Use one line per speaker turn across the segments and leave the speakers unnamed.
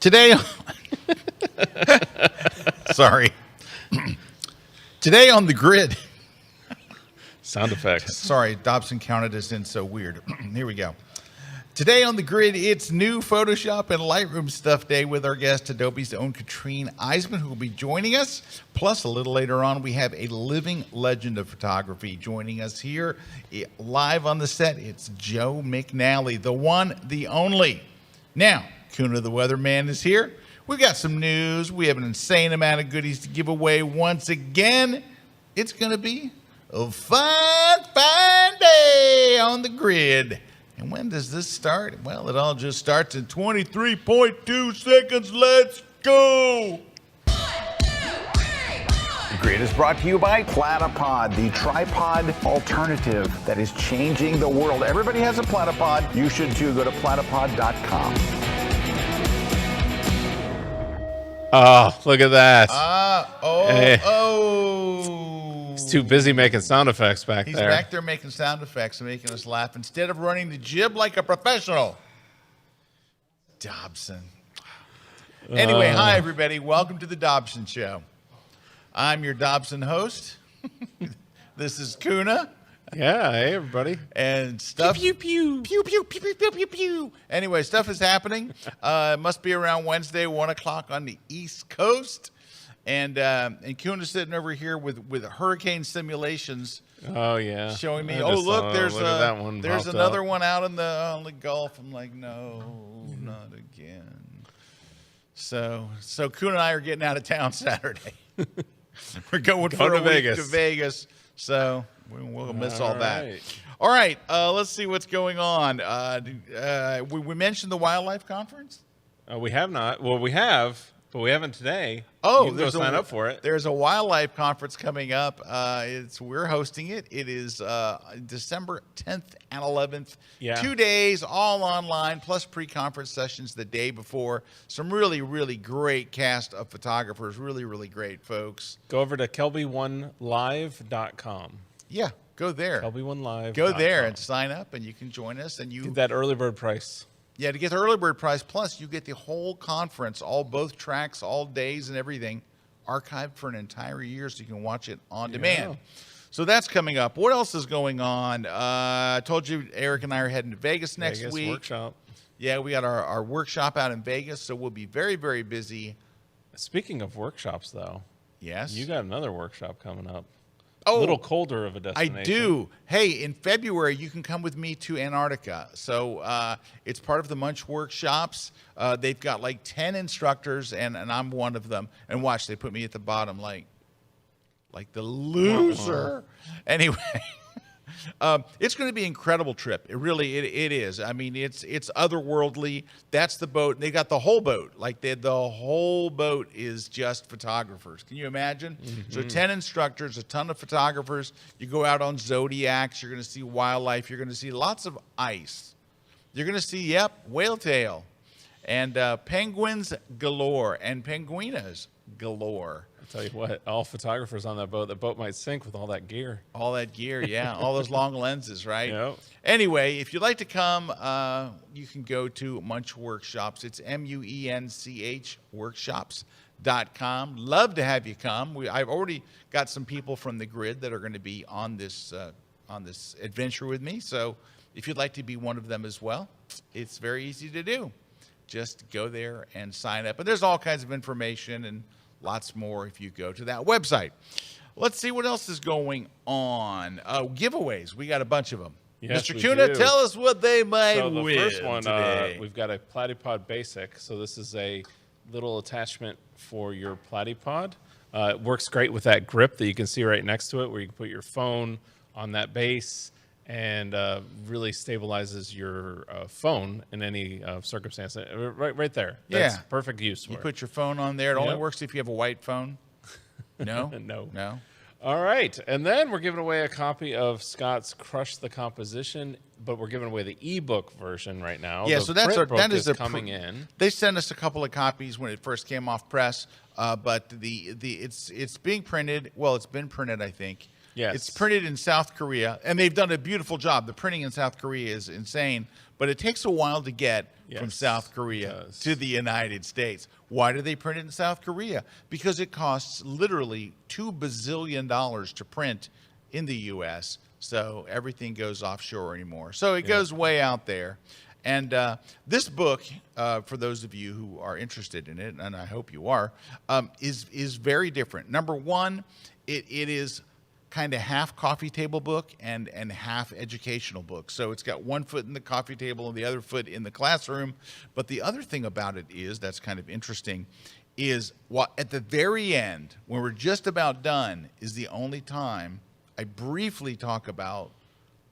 Today, sorry. Today on the grid.
Sound effects.
Sorry, Dobson counted us in so weird. Here we go. Today on the grid, it's new Photoshop and Lightroom stuff day with our guest, Adobe's own Katrin Eismann, who will be joining us. Plus, a little later on, we have a living legend of photography joining us here live on the set. It's Joe McNally, the one, the only. Now, Kuna the weatherman is here. We've got some news. We have an insane amount of goodies to give away once again. It's going to be a fun day on the grid. And when does this start? Well, it all just starts in 23.2 seconds. Let's go.
The Grid is brought to you by Platypod, the tripod alternative that is changing the world. Everybody has a Platypod. You should too. Go to platypod.com.
Oh, look at that. He's too busy making sound effects back there.
He's back there making sound effects and making us laugh instead of running the jib like a professional. Dobson. Anyway, hi, everybody. Welcome to the Dobson Show. I'm your Dobson host. This is Kuna.
Yeah, hey, everybody.
And stuff.
Pew, pew,
Pew, pew, pew, pew, pew, pew, pew. Anyway, stuff is happening. It must be around Wednesday, 1 o'clock on the East Coast. And Kuna's sitting over here with hurricane simulations.
Oh yeah,
showing me. Oh look, there's another
up.
one out on the Gulf. I'm like, no, not again. So Kuna and I are getting out of town Saturday. We're going for a week to Vegas. So we'll miss all that.
Right.
All right, let's see what's going on. We mentioned the wildlife conference.
We have not. Well, we have. But we haven't today.
Oh,
you can go sign up for it.
There's a wildlife conference coming up. We're hosting it. It is December 10th and 11th.
Yeah.
2 days, all online, plus pre-conference sessions the day before. Some really, really great cast of photographers. Really, really great folks.
Go over to kelby1live.com.
Yeah, go there.
kelby1live.com.
Go there and sign up, and you can join us. And you
get that early bird price.
Yeah, to get the early bird price, plus you get the whole conference, both tracks, all days and everything, archived for an entire year so you can watch it on demand. So that's coming up. What else is going on? I told you Erik and I are heading to Vegas next week.
Workshop.
Yeah, we got our workshop out in Vegas, so we'll be very, very busy.
Speaking of workshops, though.
Yes?
You got another workshop coming up.
Oh,
a little colder of a destination.
I do. Hey, in February, you can come with me to Antarctica. So it's part of the Munch workshops. They've got like 10 instructors, and I'm one of them. And watch, they put me at the bottom like the loser. Anyway, it's going to be an incredible trip. It really it is. I mean, it's otherworldly. That's the boat. They got the whole boat. Like the whole boat is just photographers. Can you imagine? Mm-hmm. So 10 instructors, a ton of photographers. You go out on zodiacs. You're going to see wildlife. You're going to see lots of ice. You're going to see, whale tail. And penguins galore. And penguinas galore.
Tell you what, all photographers on that boat might sink with all that gear.
All that gear, yeah. All those long lenses, right?
Yep.
Anyway, if you'd like to come, you can go to Munch Workshops. It's MUENCH workshops.com. Love to have you come. I've already got some people from the grid that are going to be on this adventure with me. So if you'd like to be one of them as well, it's very easy to do. Just go there and sign up. And there's all kinds of information and lots more if you go to that website. Let's see what else is going on. Giveaways. We got a bunch of them.
Yes,
Mr. Kuna, tell us what they might win.
So the first one,
today.
We've got a Platypod Basic. So this is a little attachment for your Platypod. It works great with that grip that you can see right next to it, where you can put your phone on that base and really stabilizes your phone in any circumstance. Right there. That's perfect use for it.
You put your phone on there. It only works if you have a white phone. No?
No. All right. And then we're giving away a copy of Scott's Crush the Composition, but we're giving away the ebook version right now.
Yeah,
so
that is
coming in.
They sent us a couple of copies when it first came off press, but it's being printed. Well, it's been printed, I think.
Yes.
It's printed in South Korea, and they've done a beautiful job. The printing in South Korea is insane, but it takes a while to get from
Yes,
South
it
Korea
does.
to the United States. Why do they print it in South Korea? Because it costs literally $2 bazillion to print in the U.S., so everything goes offshore anymore. So it goes way out there. And this book, for those of you who are interested in it, and I hope you are, is very different. Number one, it is kind of half coffee table book and half educational book. So it's got one foot in the coffee table and the other foot in the classroom. But the other thing about it is, that's kind of interesting, is at the very end, when we're just about done, is the only time I briefly talk about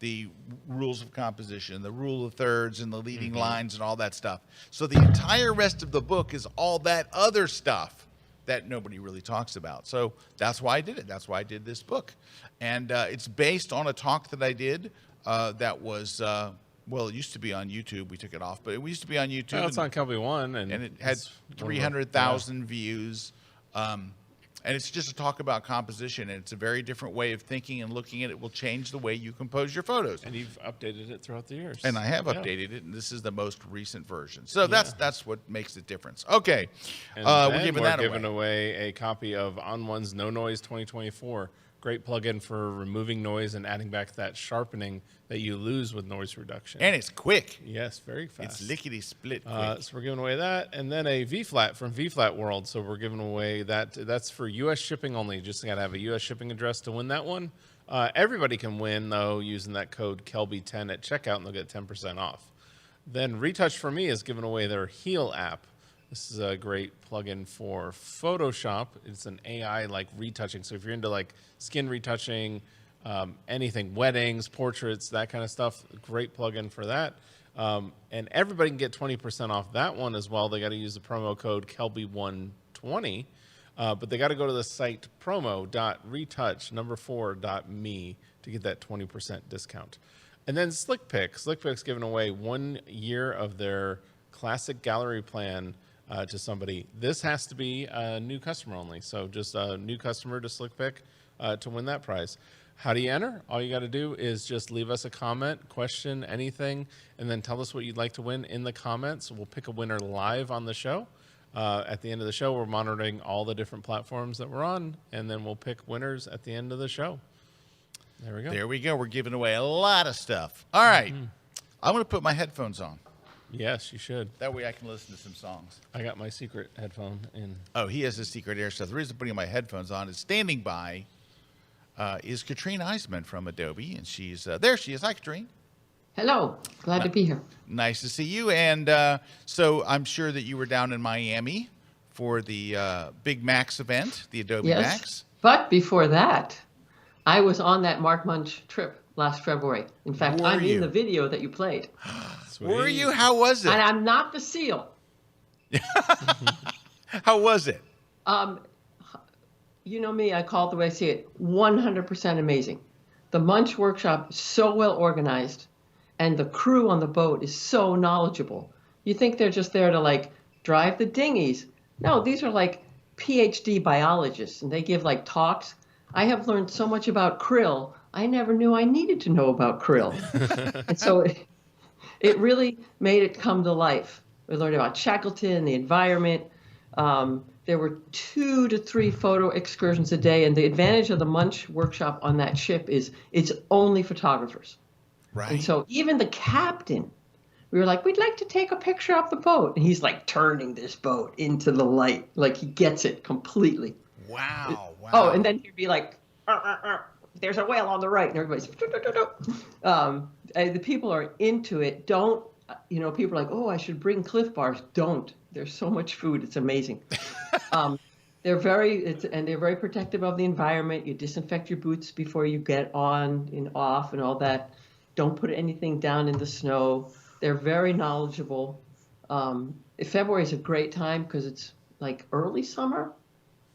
the rules of composition, the rule of thirds and the leading lines and all that stuff. So the entire rest of the book is all that other stuff that nobody really talks about. So that's why I did it. That's why I did this book. And it's based on a talk that I did that was, well, it used to be on YouTube. We took it off, but it used to be on YouTube.
Oh, it's on Kelby One.
And it had 300,000 views. And it's just a talk about composition, and it's a very different way of thinking and looking at it. It will change the way you compose your photos.
And you've updated it throughout the years.
And I have updated it, and this is the most recent version. So that's what makes the difference. Okay,
And
we're
then
giving
giving away a copy of On One's No Noise 2024. Great plugin for removing noise and adding back that sharpening that you lose with noise reduction.
And it's quick.
Yes, very fast.
It's lickety-split quick.
So we're giving away that, and then a V-Flat from V-Flat World. So we're giving away that. That's for U.S. shipping only. Just got to have a U.S. shipping address to win that one. Everybody can win, though, using that code Kelby10 at checkout, and they'll get 10% off. Then Retouch for Me is giving away their Heal app. This is a great plugin for Photoshop. It's an AI like retouching. So if you're into like skin retouching, anything, weddings, portraits, that kind of stuff, great plugin for that. And everybody can get 20% off that one as well. They got to use the promo code Kelby120, but they got to go to the site promo.retouch4.me to get that 20% discount. And then SlickPick's giving away 1 year of their classic gallery plan to somebody. This has to be a new customer only. So just a new customer to SlickPick to win that prize. How do you enter? All you got to do is just leave us a comment, question, anything, and then tell us what you'd like to win in the comments. We'll pick a winner live on the show. At the end of the show, we're monitoring all the different platforms that we're on, and then we'll pick winners at the end of the show. There we go.
There we go. We're giving away a lot of stuff. All right. I'm going to put my headphones on.
Yes, you should.
That way I can listen to some songs.
I got my secret headphone in.
Oh, he has his secret air stuff. The reason I'm putting my headphones on is standing by is Katrin Eismann from Adobe, and she's there. She is. Hi, Katrin.
Hello. Glad to be here.
Nice to see you. And so I'm sure that you were down in Miami for the Big Max event, the Adobe
Yes.
Max.
But before that, I was on that Mark Munch trip last February. In fact,
Were
I'm
you?
in the video that you played.
Were you? How was it?
And I'm not the seal.
How was it?
You know me, I call it the way I see it. 100% amazing. The Munch workshop is so well organized, and the crew on the boat is so knowledgeable. You think they're just there to like drive the dinghies. No, these are like PhD biologists, and they give like talks. I have learned so much about krill. I never knew I needed to know about krill. And so it really made it come to life. We learned about Shackleton, the environment. There were 2 to 3 photo excursions a day, and the advantage of the Munch workshop on that ship is it's only photographers.
Right.
And so even the captain, we were like, we'd like to take a picture of the boat. And he's like turning this boat into the light. Like he gets it completely.
Wow.
Oh, and then he'd be like, there's a whale on the right. And everybody's, the people are into it. Don't, people are like, oh, I should bring Cliff Bars. Don't. There's so much food. It's amazing. They're very protective of the environment. You disinfect your boots before you get on and off and all that. Don't put anything down in the snow. They're very knowledgeable. February is a great time because it's like early summer.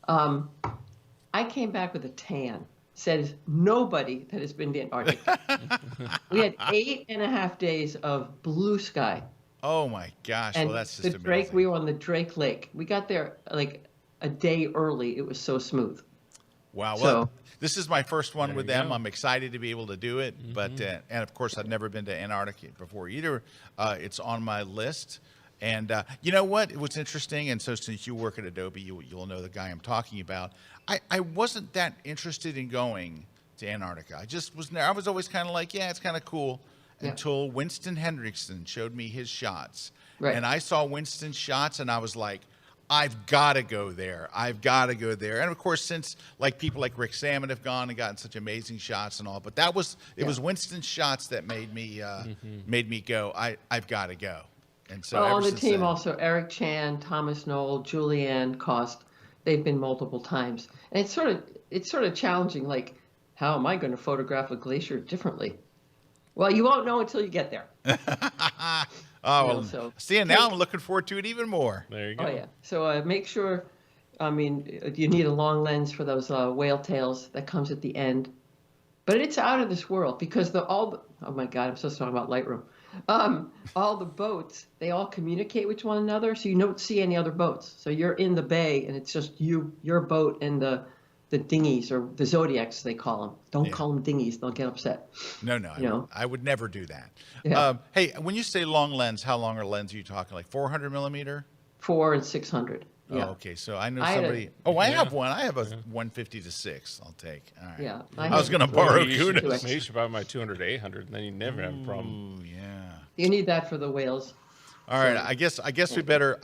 I came back with a tan. Says nobody that has been to Antarctica. We had 8.5 days of blue sky.
Oh my gosh!
And
well, that's just
the
amazing.
we were on the Drake Lake. We got there like a day early. It was so smooth.
Wow.
So
Well, this is my first one
There
with
you
them.
go.
I'm excited to be able to do it. But and of course, I've never been to Antarctica before either. It's on my list. And you know what? What's interesting, and so since you work at Adobe, you'll know the guy I'm talking about. I wasn't that interested in going to Antarctica. I was always kind of like, yeah, it's kind of cool,
Yeah.
until Winston Hendrickson showed me his shots.
Right.
And I saw Winston's shots, and I was like, I've got to go there. I've got to go there. And of course, since like people like Rick Salmon have gone and gotten such amazing shots and all, but it was Winston's shots that made me go, I've got to go. And so
well,
ever
on the
since
team
then-
also, Eric Chan, Thomas Knoll, Julianne Cost, they've been multiple times. And it's sort of challenging, like, how am I going to photograph a glacier differently? Well, you won't know until you get there.
Oh,
You know,
well,
so
see, now I'm looking forward to it even more.
There you go.
Oh yeah. So make sure, I mean, you need a long lens for those whale tails that comes at the end, but it's out of this world because oh my God, I'm supposed to talk about Lightroom. All the boats, they all communicate with one another, so you don't see any other boats. So you're in the bay, and it's just your boat and the dinghies, or the Zodiacs they call them. Don't call them dinghies; they'll get upset.
No, I would never do that.
Yeah.
Hey, when you say long lens, how long a lens are you talking? Like 400 millimeter?
400 and 600. Yeah.
Oh, okay. So I know
I had a-
somebody. I have one. I have a 150 to 6. I'll take. All right.
Yeah.
I was
had-
going to borrow
You should,
Kuna's.
you should buy my 200 to 800, and then you never have a problem.
Ooh, yeah.
You need that for the whales.
All right. I guess we better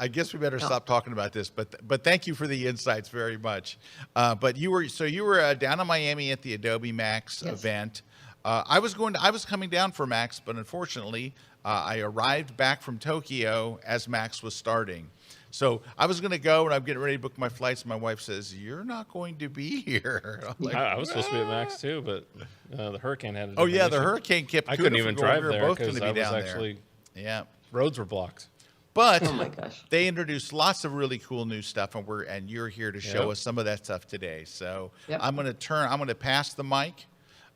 stop talking about this. But thank you for the insights very much. But you were down in Miami at the Adobe Max
Yes.
event. I was coming down for Max, but unfortunately, I arrived back from Tokyo as Max was starting. So I was going to go, and I'm getting ready to book my flights. My wife says, "You're not going to be here." I'm like,
I was supposed to be at Max too, but the hurricane had.
oh yeah, the hurricane kept.
I
Kuna
couldn't
from
even
going.
drive
We were
there
both going
because
to be
I was
down
actually
there. Yeah.
roads were blocked.
But
Oh my gosh.
they introduced lots of really cool new stuff, and you're here to show
Yep.
us some of that stuff today. So
Yep.
I'm going to pass the mic.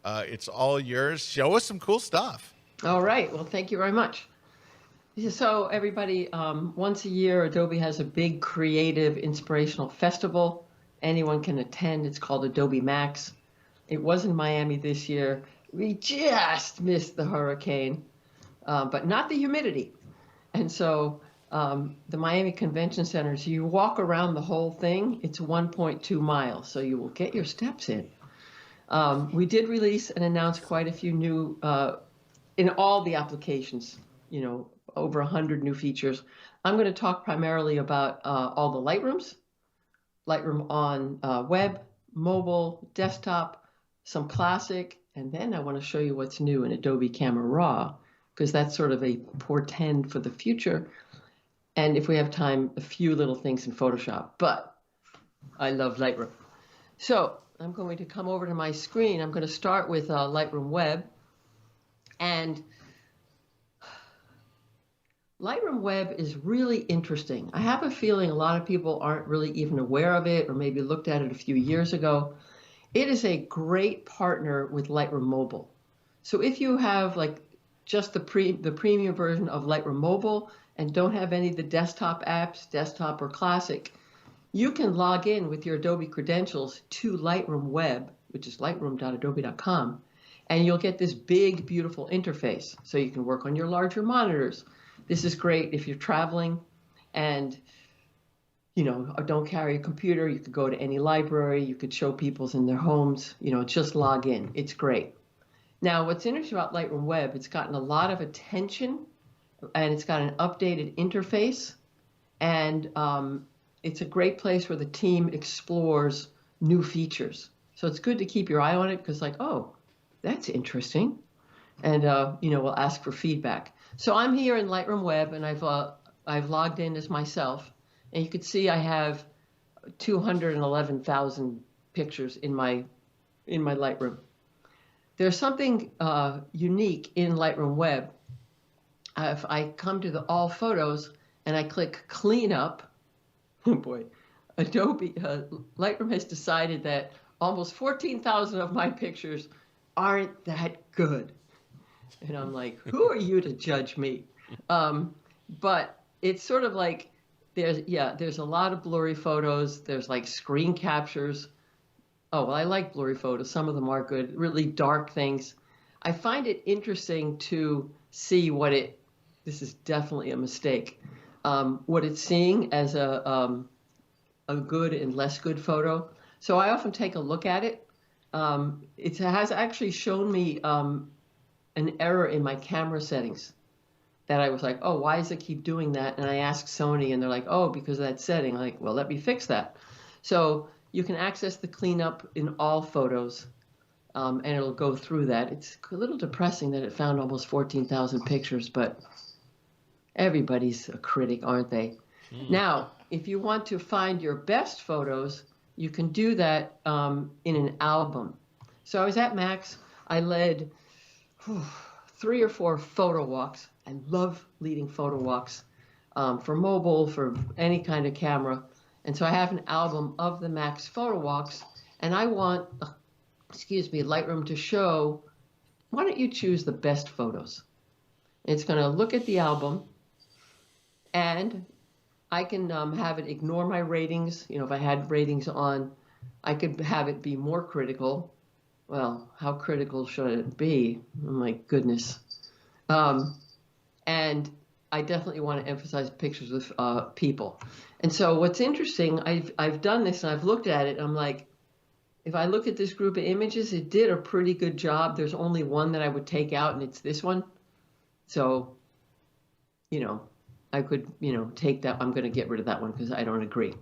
It's all yours. Show us some cool stuff.
All right. Well, thank you very much. So everybody, once a year, Adobe has a big creative inspirational festival. Anyone can attend. It's called Adobe Max. It was in Miami this year. We just missed the hurricane, but not the humidity. And so the Miami Convention Center, so you walk around the whole thing, it's 1.2 miles, so you will get your steps in. We did release and announce quite a few new, in all the applications, over 100 new features. I'm going to talk primarily about all the Lightrooms, Lightroom on web, mobile, desktop, some classic, and then I want to show you what's new in Adobe Camera Raw, because that's sort of a portend for the future. And if we have time, a few little things in Photoshop, but I love Lightroom. So I'm going to come over to my screen. I'm going to start with Lightroom Web. And Lightroom Web is really interesting. I have a feeling a lot of people aren't really even aware of it, or maybe looked at it a few years ago. It is a great partner with Lightroom Mobile. So if you have like just the premium version of Lightroom Mobile and don't have any of the desktop apps, desktop or classic, you can log in with your Adobe credentials to Lightroom Web, which is lightroom.adobe.com, and you'll get this big, beautiful interface. So you can work on your larger monitors. This is great if you're traveling and don't carry a computer. You could go to any library. You could show people's in their homes. Just log in. It's great. Now, what's interesting about Lightroom Web, it's gotten a lot of attention, and it's got an updated interface, and it's a great place where the team explores new features. So it's good to keep your eye on it because, oh, that's interesting, and we'll ask for feedback. So I'm here in Lightroom Web, and I've logged in as myself, and you can see I have 211,000 pictures in my Lightroom. There's something unique in Lightroom Web. If I come to the All Photos and I click Clean Up, oh boy, Lightroom has decided that almost 14,000 of my pictures aren't that good. And I'm like, who are you to judge me? But it's sort of like there's a lot of blurry photos. There's like screen captures. Oh, well, I like blurry photos. Some of them are good, really dark things. I find it interesting to see this is definitely a mistake, what it's seeing as a good and less good photo. So I often take a look at it. It has actually shown me an error in my camera settings that I was like, oh, why does it keep doing that? And I asked Sony, and they're like, oh, because of that setting. I'm like, well, let me fix that. So you can access the cleanup in all photos, and it'll go through that. It's a little depressing that it found almost 14,000 pictures, but everybody's a critic, aren't they? Now, if you want to find your best photos, you can do that in an album. So I was at Max. I led 3 or 4 photo walks. I love leading photo walks for mobile, for any kind of camera. And so I have an album of the Max photo walks, and I want, Lightroom to show, why don't you choose the best photos? It's going to look at the album, and I can have it ignore my ratings. You know, if I had ratings on, I could have it be more critical. Well, how critical should it be? Oh my goodness. And I definitely want to emphasize pictures with people. And so what's interesting, I've done this and I've looked at it. And I'm like, if I look at this group of images, it did a pretty good job. There's only one that I would take out, and it's this one. So, I could, take that. I'm going to get rid of that one because I don't agree.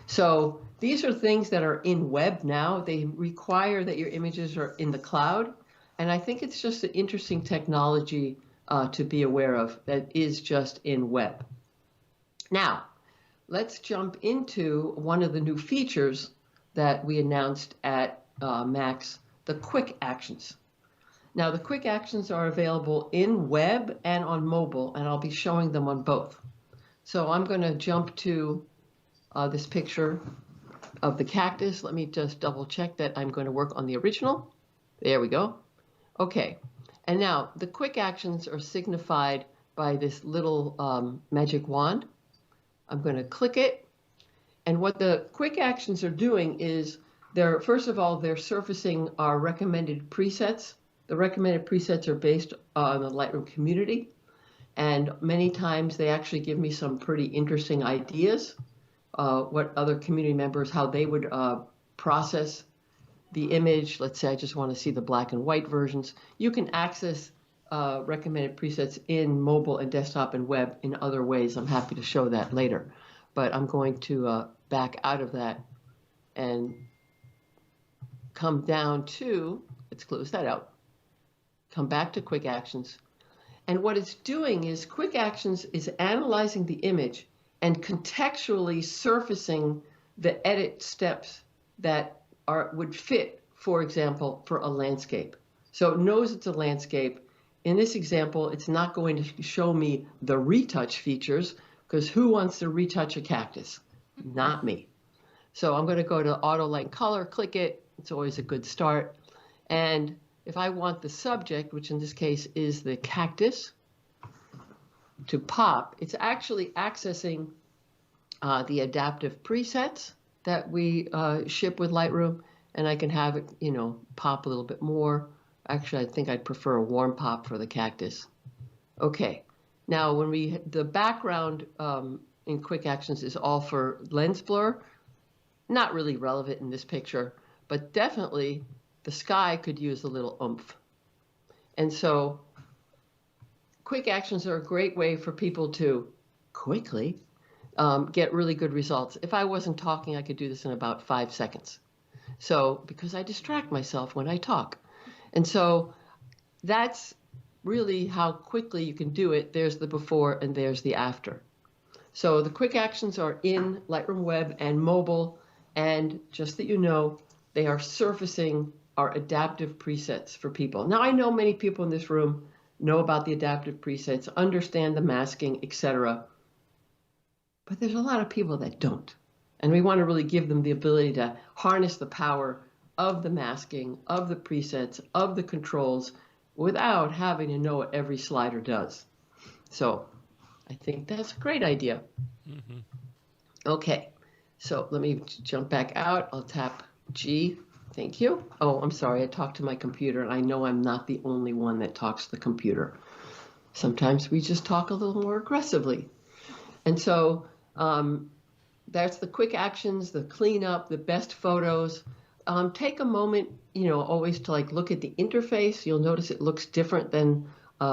So these are things that are in web now. They require that your images are in the cloud. And I think it's just an interesting technology to be aware of that is just in web. Now, let's jump into one of the new features that we announced at Max, the quick actions. Now, the quick actions are available in web and on mobile, and I'll be showing them on both. So I'm going to jump to this picture of the cactus. Let me just double check that I'm going to work on the original. There we go. Okay. And now the quick actions are signified by this little magic wand. I'm going to click it. And what the quick actions are doing is first of all, they're surfacing our recommended presets. The recommended presets are based on the Lightroom community. And many times they actually give me some pretty interesting ideas, what other community members, how they would process the image. Let's say I just want to see the black and white versions. You can access recommended presets in mobile and desktop and web in other ways. I'm happy to show that later. But I'm going to back out of that and come down to, let's close that out, come back to quick actions. And what it's doing is quick actions is analyzing the image and contextually surfacing the edit steps that would fit, for example, for a landscape. So it knows it's a landscape. In this example, it's not going to show me the retouch features, because who wants to retouch a cactus? Not me. So I'm going to go to Auto Light Color, click it. It's always a good start. And if I want the subject, which in this case is the cactus, to pop, it's actually accessing the adaptive presets that we ship with Lightroom, and I can have it, pop a little bit more. Actually, I think I'd prefer a warm pop for the cactus. Okay, now the background in quick actions is all for lens blur. Not really relevant in this picture, but definitely the sky could use a little oomph. And so quick actions are a great way for people to quickly get really good results. If I wasn't talking, I could do this in about 5 seconds. So, because I distract myself when I talk. And so that's really how quickly you can do it. There's the before and there's the after. So the quick actions are in Lightroom Web and mobile. And just that you know, they are surfacing our adaptive presets for people. Now, I know many people in this room know about the adaptive presets, understand the masking, etc. But there's a lot of people that don't. And we want to really give them the ability to harness the power of the masking, of the presets, of the controls, without having to know what every slider does. So I think that's a great idea. Okay, so let me jump back out. I'll tap G Thank you. Oh, I'm sorry. I talked to my computer, and I know I'm not the only one that talks to the computer. Sometimes we just talk a little more aggressively. And so that's the quick actions, the cleanup, the best photos. Take a moment, always to look at the interface. You'll notice it looks different than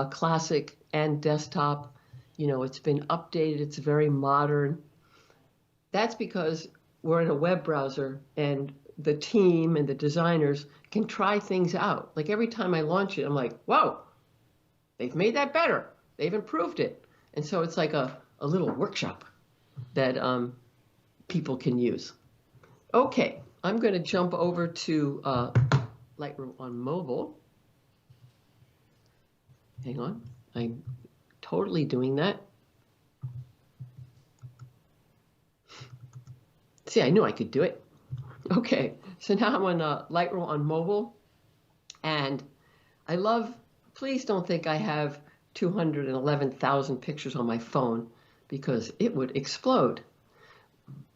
classic and desktop. It's been updated. It's very modern. That's because we're in a web browser, and the team and the designers can try things out. Like every time I launch it, I'm like, whoa, they've made that better. They've improved it. And so it's like a little workshop that people can use. Okay, I'm going to jump over to Lightroom on mobile. Hang on, I'm totally doing that. See, I knew I could do it. Okay, so now I'm on Lightroom on mobile, and I love, please don't think I have 211,000 pictures on my phone, because it would explode.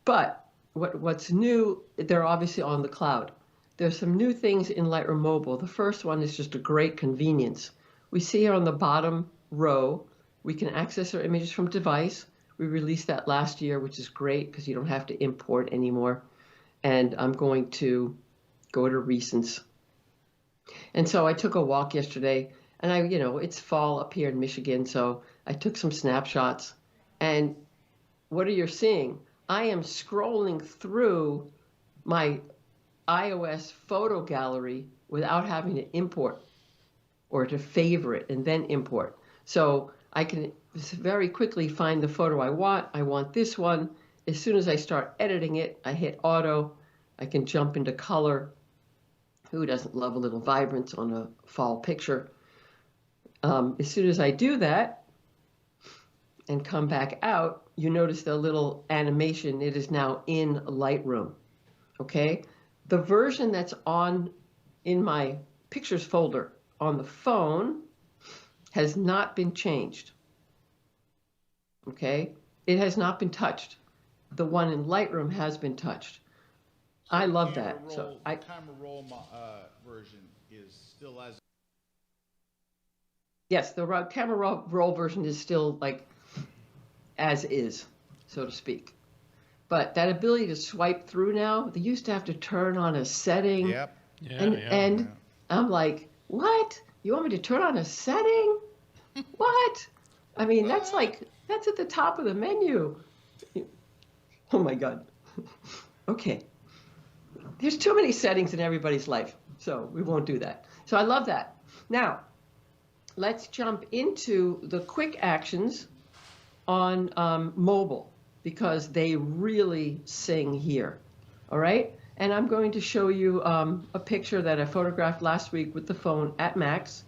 But what's new, they're obviously on the cloud. There's some new things in Lightroom Mobile. The first one is just a great convenience. We see here on the bottom row, we can access our images from device. We released that last year, which is great because you don't have to import anymore. And I'm going to go to recents. And so I took a walk yesterday, and it's fall up here in Michigan, so I took some snapshots. And what are you seeing? I am scrolling through my iOS photo gallery without having to import or to favorite and then import. So I can very quickly find the photo I want. I want this one. As soon as I start editing it, I hit auto. I can jump into color. Who doesn't love a little vibrance on a fall picture? As soon as I do that and come back out, you notice the little animation. It is now in Lightroom. Okay? The version that's in my pictures folder on the phone has not been changed. Okay? It has not been touched. The one in Lightroom has been touched. I love that. So
the camera roll version is still as.
Yes, the camera roll version is still as is, so to speak. But that ability to swipe through now, they used to have to turn on a setting.
Yep.
And I'm like, what? You want me to turn on a setting? What? I mean, that's at the top of the menu. Oh my God. Okay. There's too many settings in everybody's life, so we won't do that. So I love that. Now, let's jump into the quick actions on mobile, because they really sing here. All right? And I'm going to show you a picture that I photographed last week with the phone at max.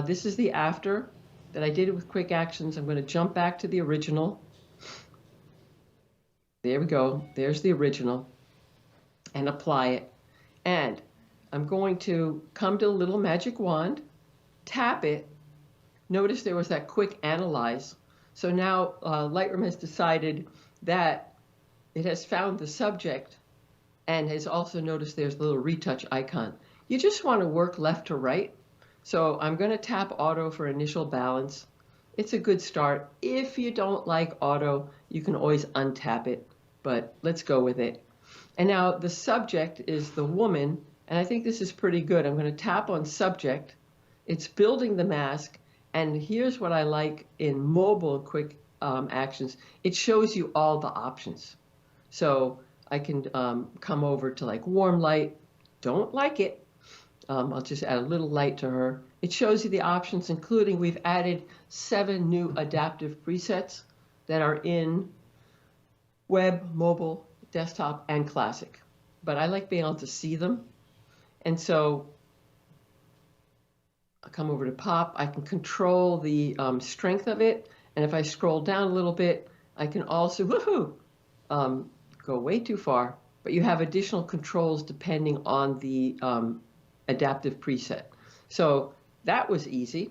This is the after that I did it with quick actions. I'm going to jump back to the original. There we go. There's the original. And apply it. And I'm going to come to a little magic wand, tap it. Notice there was that quick analyze. So now Lightroom has decided that it has found the subject and has also noticed there's the little retouch icon. You just want to work left to right. So I'm going to tap auto for initial balance. It's a good start. If you don't like auto, you can always untap it, but let's go with it. And now the subject is the woman, and I think this is pretty good. I'm going to tap on subject. It's building the mask, and here's what I like in mobile quick actions. It shows you all the options. So I can come over to warm light. Don't like it. I'll just add a little light to her. It shows you the options, including we've added 7 new adaptive presets that are in web, mobile, desktop, and classic. But I like being able to see them. And so I'll come over to pop. I can control the strength of it. And if I scroll down a little bit, I can also, go way too far. But you have additional controls depending on the adaptive preset. So that was easy.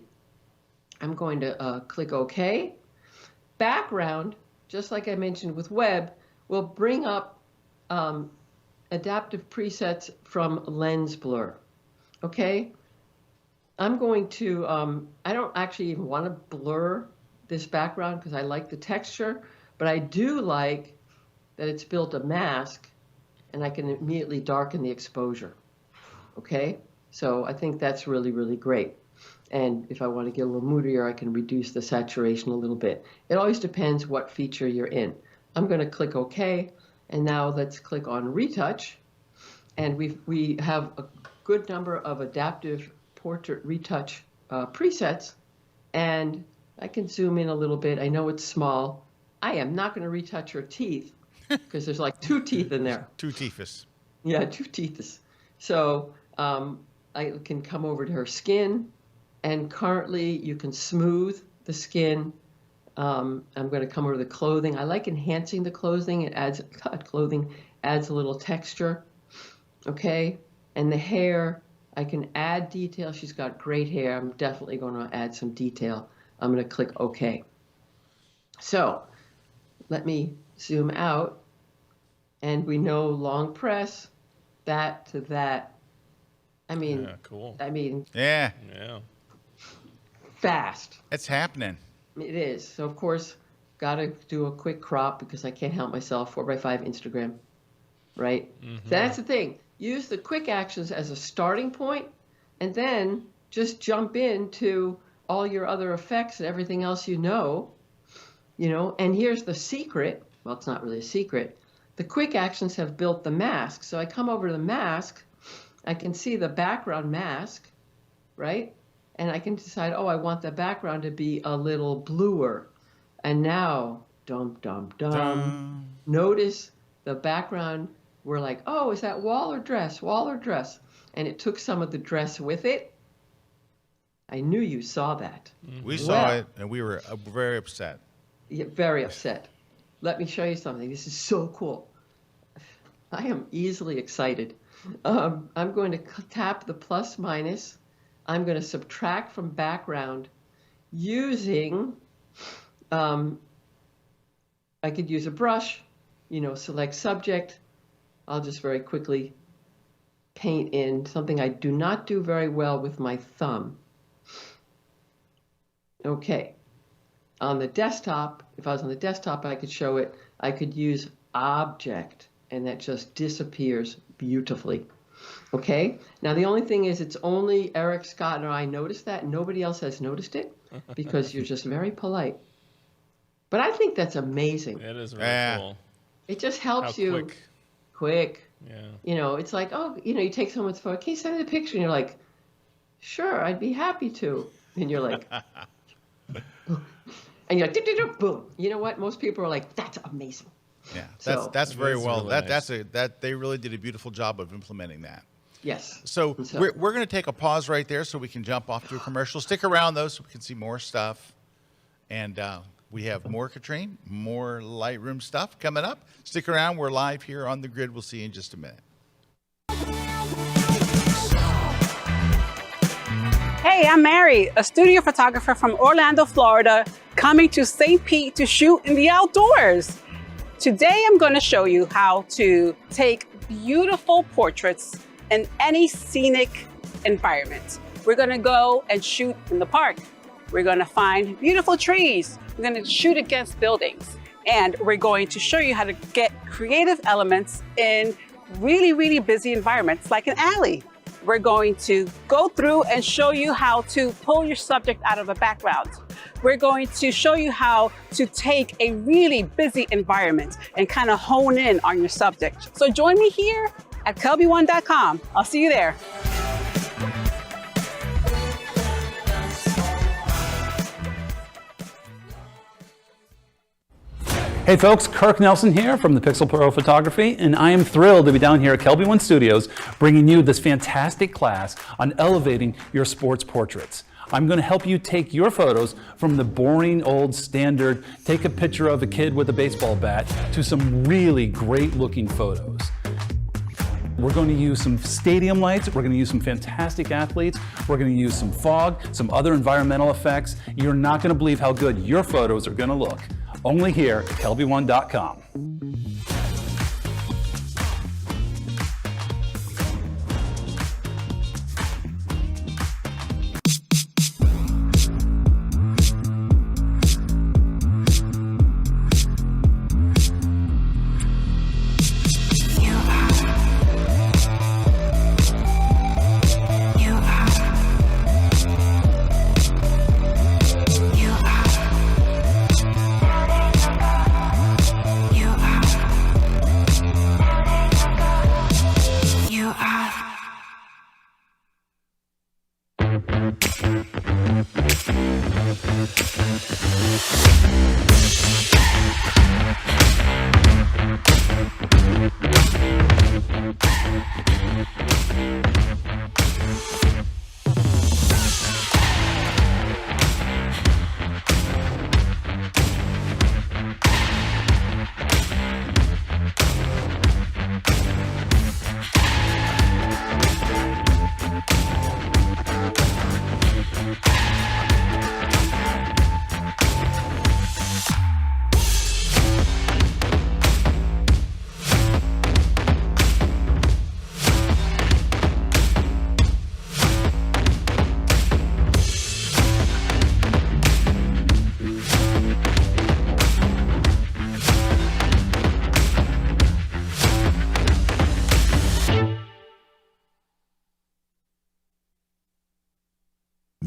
I'm going to click OK. Background, just like I mentioned with web, will bring up an adaptive presets from lens blur. Okay, I'm going to, I don't actually even want to blur this background because I like the texture, but I do like that it's built a mask and I can immediately darken the exposure. Okay, so I think that's really, really great. And if I want to get a little moodier, I can reduce the saturation a little bit. It always depends what feature you're in. I'm going to click OK, and now let's click on Retouch. And we have a good number of adaptive portrait retouch presets, and I can zoom in a little bit. I know it's small. I am not going to retouch her teeth because there's like 2 teeth in there.
2 teethus.
Yeah, 2 teethus. So I can come over to her skin, and currently you can smooth the skin. I'm going to come over to the clothing. I like enhancing the clothing. It adds a little texture. Okay, and the hair, I can add detail. She's got great hair. I'm definitely going to add some detail. I'm going to click OK. So let me zoom out, and we know long press, that to that. I mean,
Yeah, cool.
I mean,
Yeah,
fast.
it's happening.
It is. So of course, got to do a quick crop because I can't help myself. 4x5 Instagram, right? So that's the thing. Use the quick actions as a starting point, and then just jump into all your other effects and everything else you know. And here's the secret. Well, it's not really a secret. The quick actions have built the mask. So I come over to the mask. I can see the background mask, right? And I can decide, oh, I want the background to be a little bluer. And now, dum, dum, dum. Notice the background. We're like, oh, is that wall or dress? Wall or dress? And it took some of the dress with it. I knew you saw that.
We saw it, and we were very upset.
Yeah, very upset. Let me show you something. This is so cool. I am easily excited. I'm going to tap the plus minus. I'm going to subtract from background using, I could use a brush, select subject. I'll just very quickly paint in something I do not do very well with my thumb. Okay. On the desktop, if I was on the desktop, I could show it. I could use object, and that just disappears beautifully. Okay. Now, the only thing is it's only Erik, Scott, and I noticed that. Nobody else has noticed it because you're just very polite. But I think that's amazing.
It is really cool.
It just helps you. Quick.
Yeah.
It's like, oh, you take someone's photo. Can you send me the picture? And you're like, sure, I'd be happy to. And you're like, and you're like, boom. You know what? Most people are like, that's amazing.
Yeah,
So-
that's very well.
Really nice.
That they really did a beautiful job of implementing that.
Yes.
So
And
we're going to take a pause right there so we can jump off to a commercial. Stick around though so we can see more stuff, and we have more Katrin, more Lightroom stuff coming up. Stick around. We're live here on the grid. We'll see you in just a minute.
Hey, I'm Mary, a studio photographer from Orlando, Florida, coming to St. Pete to shoot in the outdoors. Today, I'm going to show you how to take beautiful portraits in any scenic environment. We're going to go and shoot in the park. We're going to find beautiful trees. We're going to shoot against buildings. And we're going to show you how to get creative elements in really, really busy environments like an alley. We're going to go through and show you how to pull your subject out of a background. We're going to show you how to take a really busy environment and kind of hone in on your subject. So join me here at Kelby1.com. I'll see you there.
Hey folks, Kirk Nelson here from the Pixel Pro Photography, and I am thrilled to be down here at Kelby One Studios bringing you this fantastic class on elevating your sports portraits. I'm going to help you take your photos from the boring old standard, take a picture of a kid with a baseball bat, to some really great looking photos. We're going to use some stadium lights, we're going to use some fantastic athletes, we're going to use some fog, some other environmental effects. You're not going to believe how good your photos are going to look. Only here at Kelby1.com.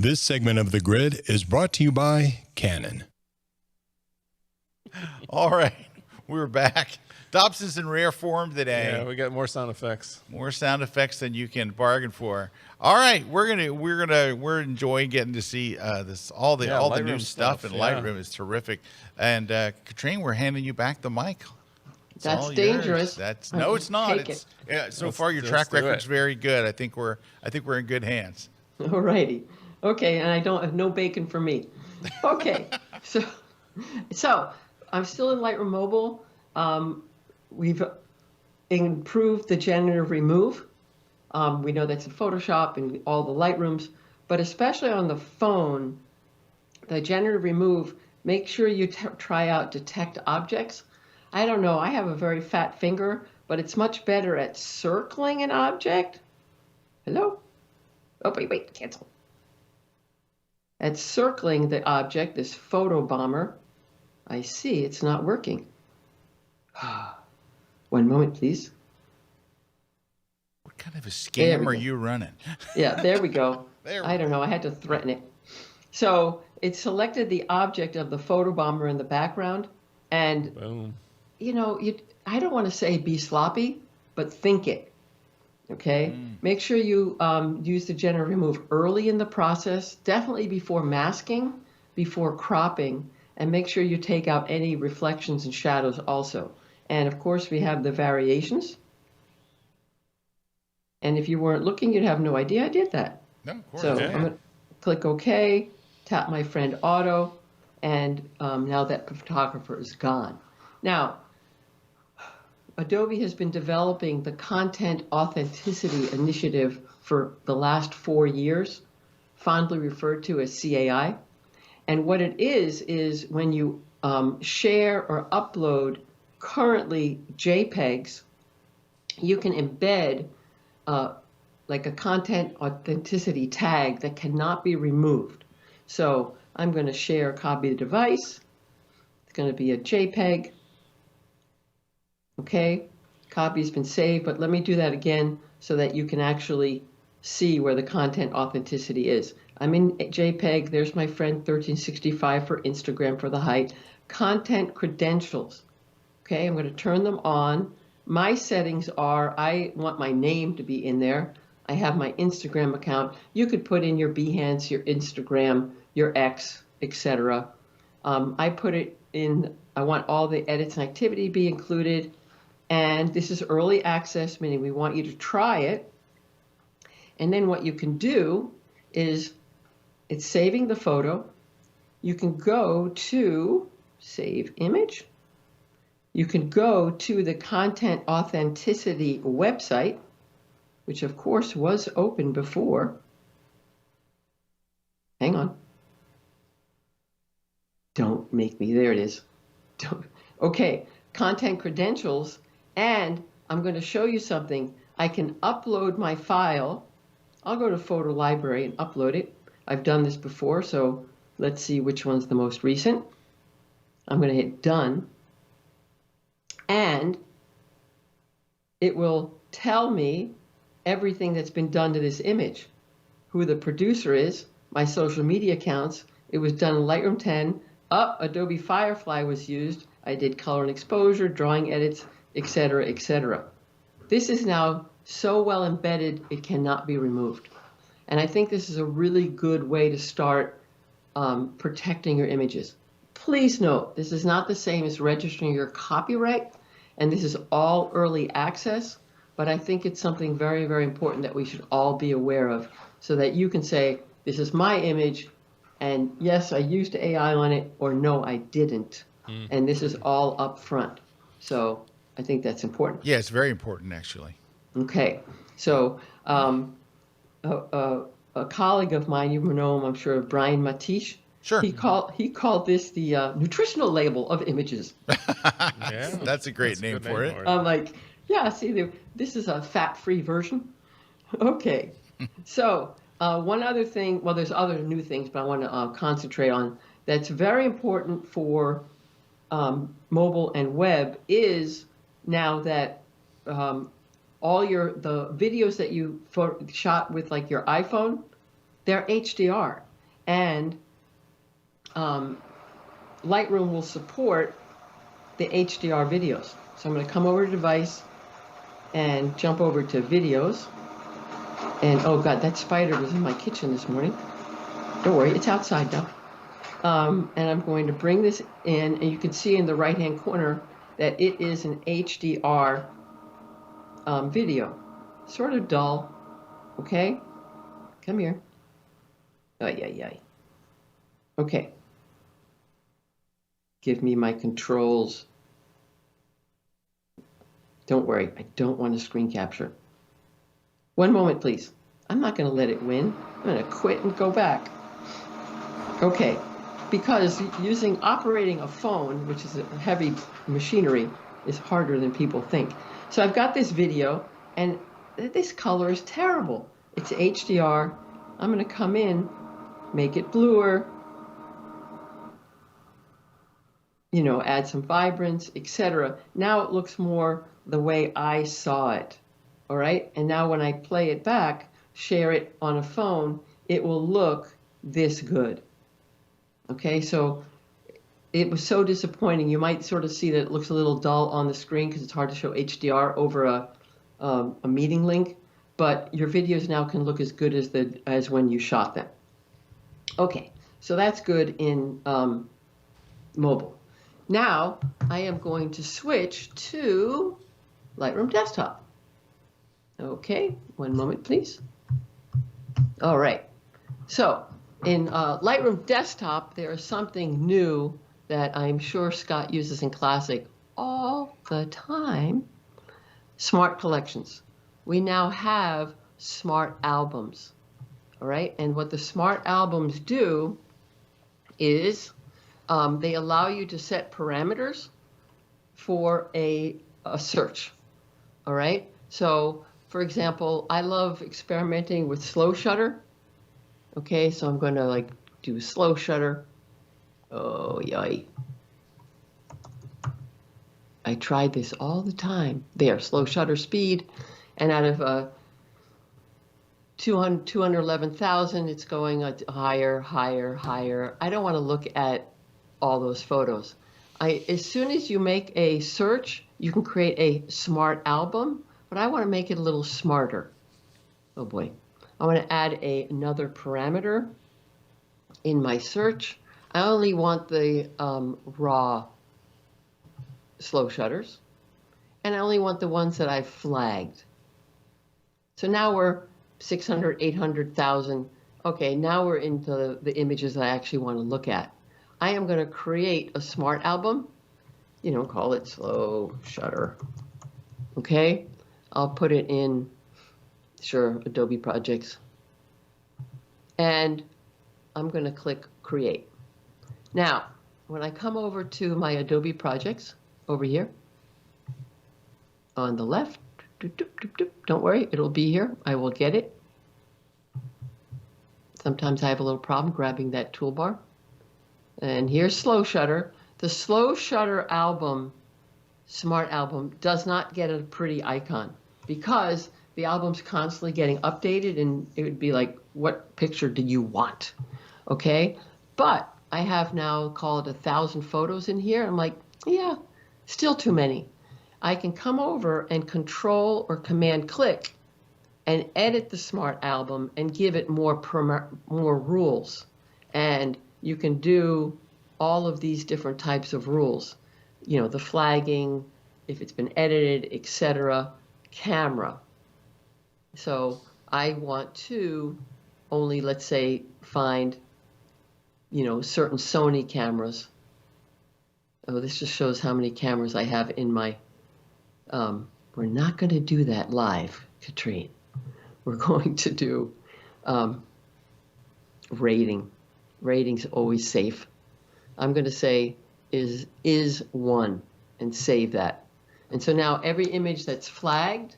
This segment of The Grid is brought to you by Canon.
All right, we're back. Dobson's in rare form today.
Yeah, we got more sound effects.
More sound effects than you can bargain for. All right, we're enjoying getting to see all the new
Lightroom
stuff,
stuff,
and
yeah.
Lightroom is terrific. And Katrin, we're handing you back the mic. It's
That's
all yours.
dangerous.
No, it's not.
Take it.
So far your track
do
record's
it.
very good. I think we're in good hands.
All righty. Okay, and I don't have no bacon for me. Okay, so I'm still in Lightroom Mobile. We've improved the Generative Remove. We know that's in Photoshop and all the Lightrooms, but especially on the phone, the Generative Remove, make sure you try out Detect Objects. I don't know, I have a very fat finger, but it's much better at circling an object. Hello? Oh, wait, cancel. At circling the object, this photo bomber, I see it's not working. One moment, please.
What kind of a scam are you running?
Yeah, there we go.
There we
I don't know, I had to threaten it. So it selected the object of the photo bomber in the background, and
Boom.
you know, I don't want to say be sloppy, but think it. Okay? Make sure you use the Generative Remove early in the process, definitely before masking, before cropping, and make sure you take out any reflections and shadows also. And of course, we have the variations. And if you weren't looking, you'd have no idea I did that.
No, of course.
So
Yeah.
I'm going to click OK, tap my friend Auto, and now that photographer is gone. Now, Adobe has been developing the Content Authenticity Initiative for the last 4 years, fondly referred to as CAI. And what it is when you share or upload currently JPEGs, you can embed like a content authenticity tag that cannot be removed. So I'm going to share copy the device. It's going to be a JPEG. Okay, copy's been saved, but let me do that again so that you can actually see where the content authenticity is. I'm in JPEG. There's my friend 1365 for Instagram for the height. Content credentials. Okay, I'm going to turn them on. My settings are, I want my name to be in there. I have my Instagram account. You could put in your Behance, your Instagram, your X, etc. I put it in, I want all the edits and activity to be included. And this is early access, meaning we want you to try it. And then what you can do is, it's saving the photo. You can go to Save Image. You can go to the Content Authenticity website, which of course was open before. Hang on. Don't make me, there it is. Okay, content credentials, and I'm going to show you something. I can upload my file. I'll go to Photo Library and upload it. I've done this before, so let's see which one's the most recent. I'm going to hit Done. And it will tell me everything that's been done to this image, who the producer is, my social media accounts. It was done in Lightroom 10. Adobe Firefly was used. I did color and exposure, drawing edits, etc., etc. This is now so well embedded, it cannot be removed. And I think this is a really good way to start protecting your images. Please note, this is not the same as registering your copyright, and this is all early access, but I think it's something very, very important that we should all be aware of so that you can say, this is my image, and yes, I used AI on it, or no, I didn't. And this is all up front. So I think that's important.
Yeah, it's very important, actually.
Okay, so a colleague of mine, you know him, I'm sure, Brian Matish.
Sure.
He called this the nutritional label of images.
Yeah,
That's a great name
good
for it.
I'm like, yeah, see, this is a fat-free version. Okay, so one other thing, well, there's other new things, but I want to concentrate on that's very important for mobile and web is now that all the videos that you shot with like your iPhone, they're HDR. And Lightroom will support the HDR videos. So I'm going to come over to device and jump over to videos. And oh God, that spider was in my kitchen this morning. Don't worry, it's outside now. And I'm going to bring this in, and you can see in the right-hand corner that it is an HDR video. Sort of dull, okay? Come here. Ay, ay, ay. Okay. Give me my controls. Don't worry, I don't want to screen capture. One moment, please. I'm not going to let it win. I'm going to quit and go back. Okay, because operating a phone, which is a heavy machinery, is harder than people think. So I've got this video, and this color is terrible. It's HDR. I'm going to come in, make it bluer, you know, add some vibrance, etc. Now it looks more the way I saw it. All right, and now when I play it back, share it on a phone, it will look this good. Okay, so it was so disappointing. You might sort of see that it looks a little dull on the screen because it's hard to show HDR over a meeting link, but your videos now can look as good as when you shot them. Okay, so that's good in mobile. Now I am going to switch to Lightroom Desktop. Okay, one moment, please. All right, so in Lightroom Desktop, there is something new that I'm sure Scott uses in Classic all the time. Smart collections. We now have smart albums, all right? And what the smart albums do is they allow you to set parameters for a search, all right? So, for example, I love experimenting with slow shutter. Okay, so I'm going to like do slow shutter. Oh, yay. I tried this all the time. There, slow shutter speed. And out of 211,000, it's going higher, higher, higher. I don't want to look at all those photos. As soon as you make a search, you can create a smart album, but I want to make it a little smarter. Oh boy. I want to add another parameter in my search. I only want the raw slow shutters, and I only want the ones that I've flagged. So now we're 600, 800,000. Okay, now we're into the images that I actually want to look at. I am going to create a smart album, you know, call it slow shutter. Okay, I'll put it in, sure, Adobe projects. And I'm going to click create. Now, when I come over to my Adobe projects over here on the left, don't worry, it'll be here. I will get it. Sometimes I have a little problem grabbing that toolbar. And here's slow shutter. The slow shutter album, smart album, does not get a pretty icon because the album's constantly getting updated, and it would be like, what picture do you want? Okay, but I have now called 1,000 photos in here. I'm like, yeah, still too many. I can come over and control or command click and edit the smart album and give it more rules. And you can do all of these different types of rules. You know, the flagging, if it's been edited, etc. Camera. So I want to only, let's say, find, you know, certain Sony cameras. Oh, this just shows how many cameras I have in my, we're not going to do that live, Katrin. We're going to do rating. Rating's always safe. I'm going to say is 1 and save that. And so now every image that's flagged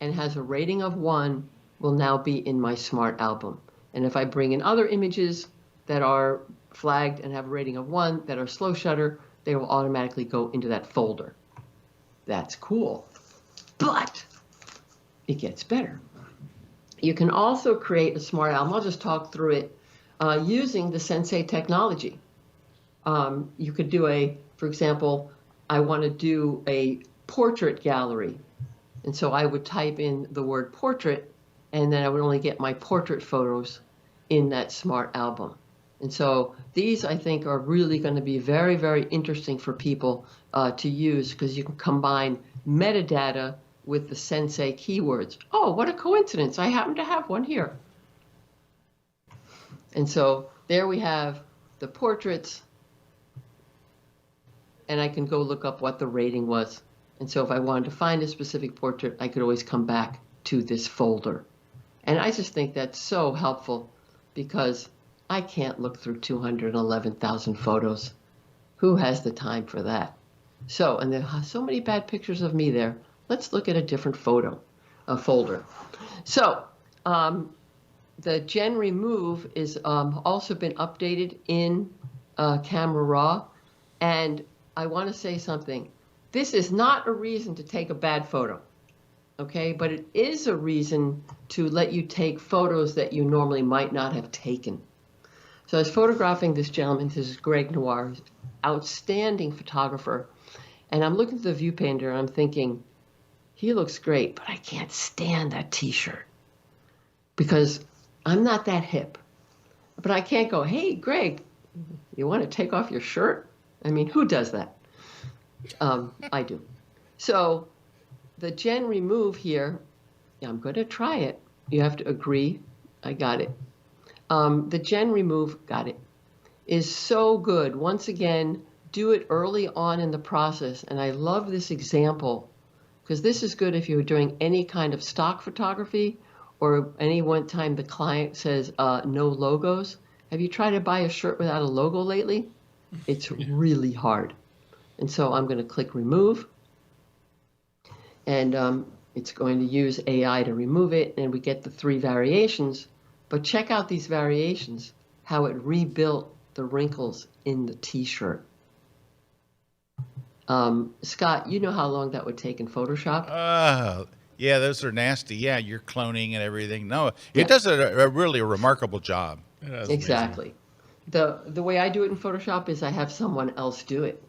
and has a rating of 1 will now be in my smart album. And if I bring in other images that are flagged and have a rating of 1 that are slow shutter, they will automatically go into that folder. That's cool. But it gets better. You can also create a smart album. I'll just talk through it using the Sensei technology. You could do for example, I want to do a portrait gallery. And so I would type in the word portrait, and then I would only get my portrait photos in that smart album. And so these, I think, are really going to be very, very interesting for people to use, because you can combine metadata with the Sensei keywords. Oh, what a coincidence. I happen to have one here. And so there we have the portraits, and I can go look up what the rating was. And so if I wanted to find a specific portrait, I could always come back to this folder. And I just think that's so helpful, because I can't look through 211,000 photos. Who has the time for that? So, and there are so many bad pictures of me there. Let's look at a different folder. So, the Gen Remove is also been updated in Camera Raw. And I want to say something. This is not a reason to take a bad photo, okay? But it is a reason to let you take photos that you normally might not have taken. So I was photographing this gentleman. This is Greg Noir, outstanding photographer. And I'm looking at the view painter, and I'm thinking, he looks great, but I can't stand that t-shirt because I'm not that hip. But I can't go, hey, Greg, you want to take off your shirt? I mean, who does that? I do. So the Gen Remove here, I'm going to try it. You have to agree. I got it. The Gen Remove, got it, is so good. Once again, do it early on in the process. And I love this example, because this is good if you're doing any kind of stock photography, or any one time the client says no logos. Have you tried to buy a shirt without a logo lately? It's really hard. And so I'm going to click Remove. And it's going to use AI to remove it. And we get the 3 variations. But check out these variations, how it rebuilt the wrinkles in the t-shirt. Scott, you know how long that would take in Photoshop?
Yeah, those are nasty. Yeah, you're cloning and everything. No, it does a really remarkable job.
Exactly. The way I do it in Photoshop is I have someone else do it.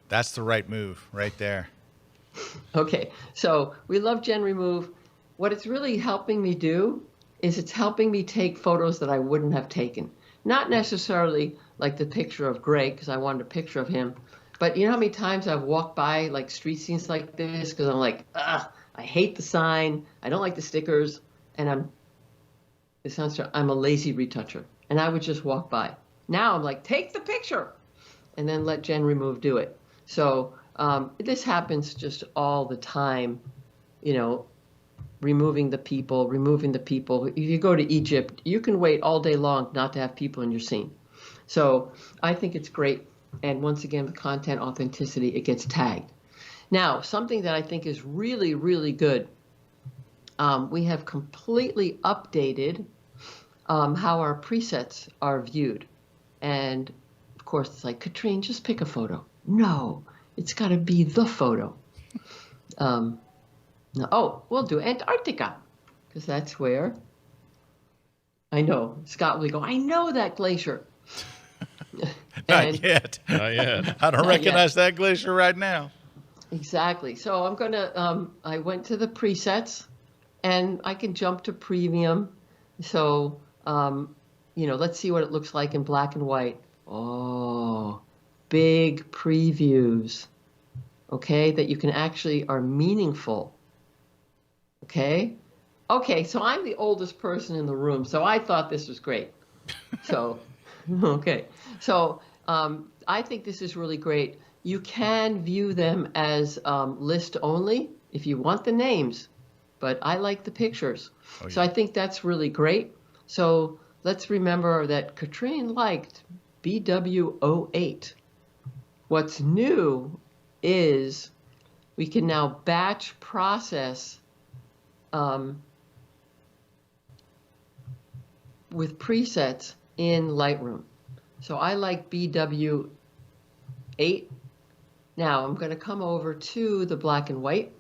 That's the right move right there.
Okay, so we love Gen Remove. What it's really helping me do is it's helping me take photos that I wouldn't have taken. Not necessarily like the picture of Greg, because I wanted a picture of him, but you know how many times I've walked by like street scenes like this because I'm like, I hate the sign, I don't like the stickers, and I'm a lazy retoucher, and I would just walk by. Now I'm like, take the picture, and then let Gen Remove do it. So this happens just all the time, you know, removing the people. If you go to Egypt, you can wait all day long not to have people in your scene. So I think it's great. And once again, the content authenticity, it gets tagged. Now, something that I think is really, really good, we have completely updated how our presets are viewed. And of course, it's like, Katrin, just pick a photo. No, it's got to be the photo. Oh, we'll do Antarctica, because that's where, I know, Scott will go, I know that glacier.
Not yet.
Not yet.
I don't recognize that glacier right now.
Exactly. So I'm going to, I went to the presets, and I can jump to premium. So, you know, let's see what it looks like in black and white. Oh, big previews, okay, that you can actually are meaningful. Okay. So I'm the oldest person in the room, so I thought this was great. So, okay. So I think this is really great. You can view them as list only if you want the names, but I like the pictures. Oh, yeah. So I think that's really great. So let's remember that Katrin liked BW08. What's new is we can now batch process with presets in Lightroom. So I like BW8. Now I'm going to come over to the black and white.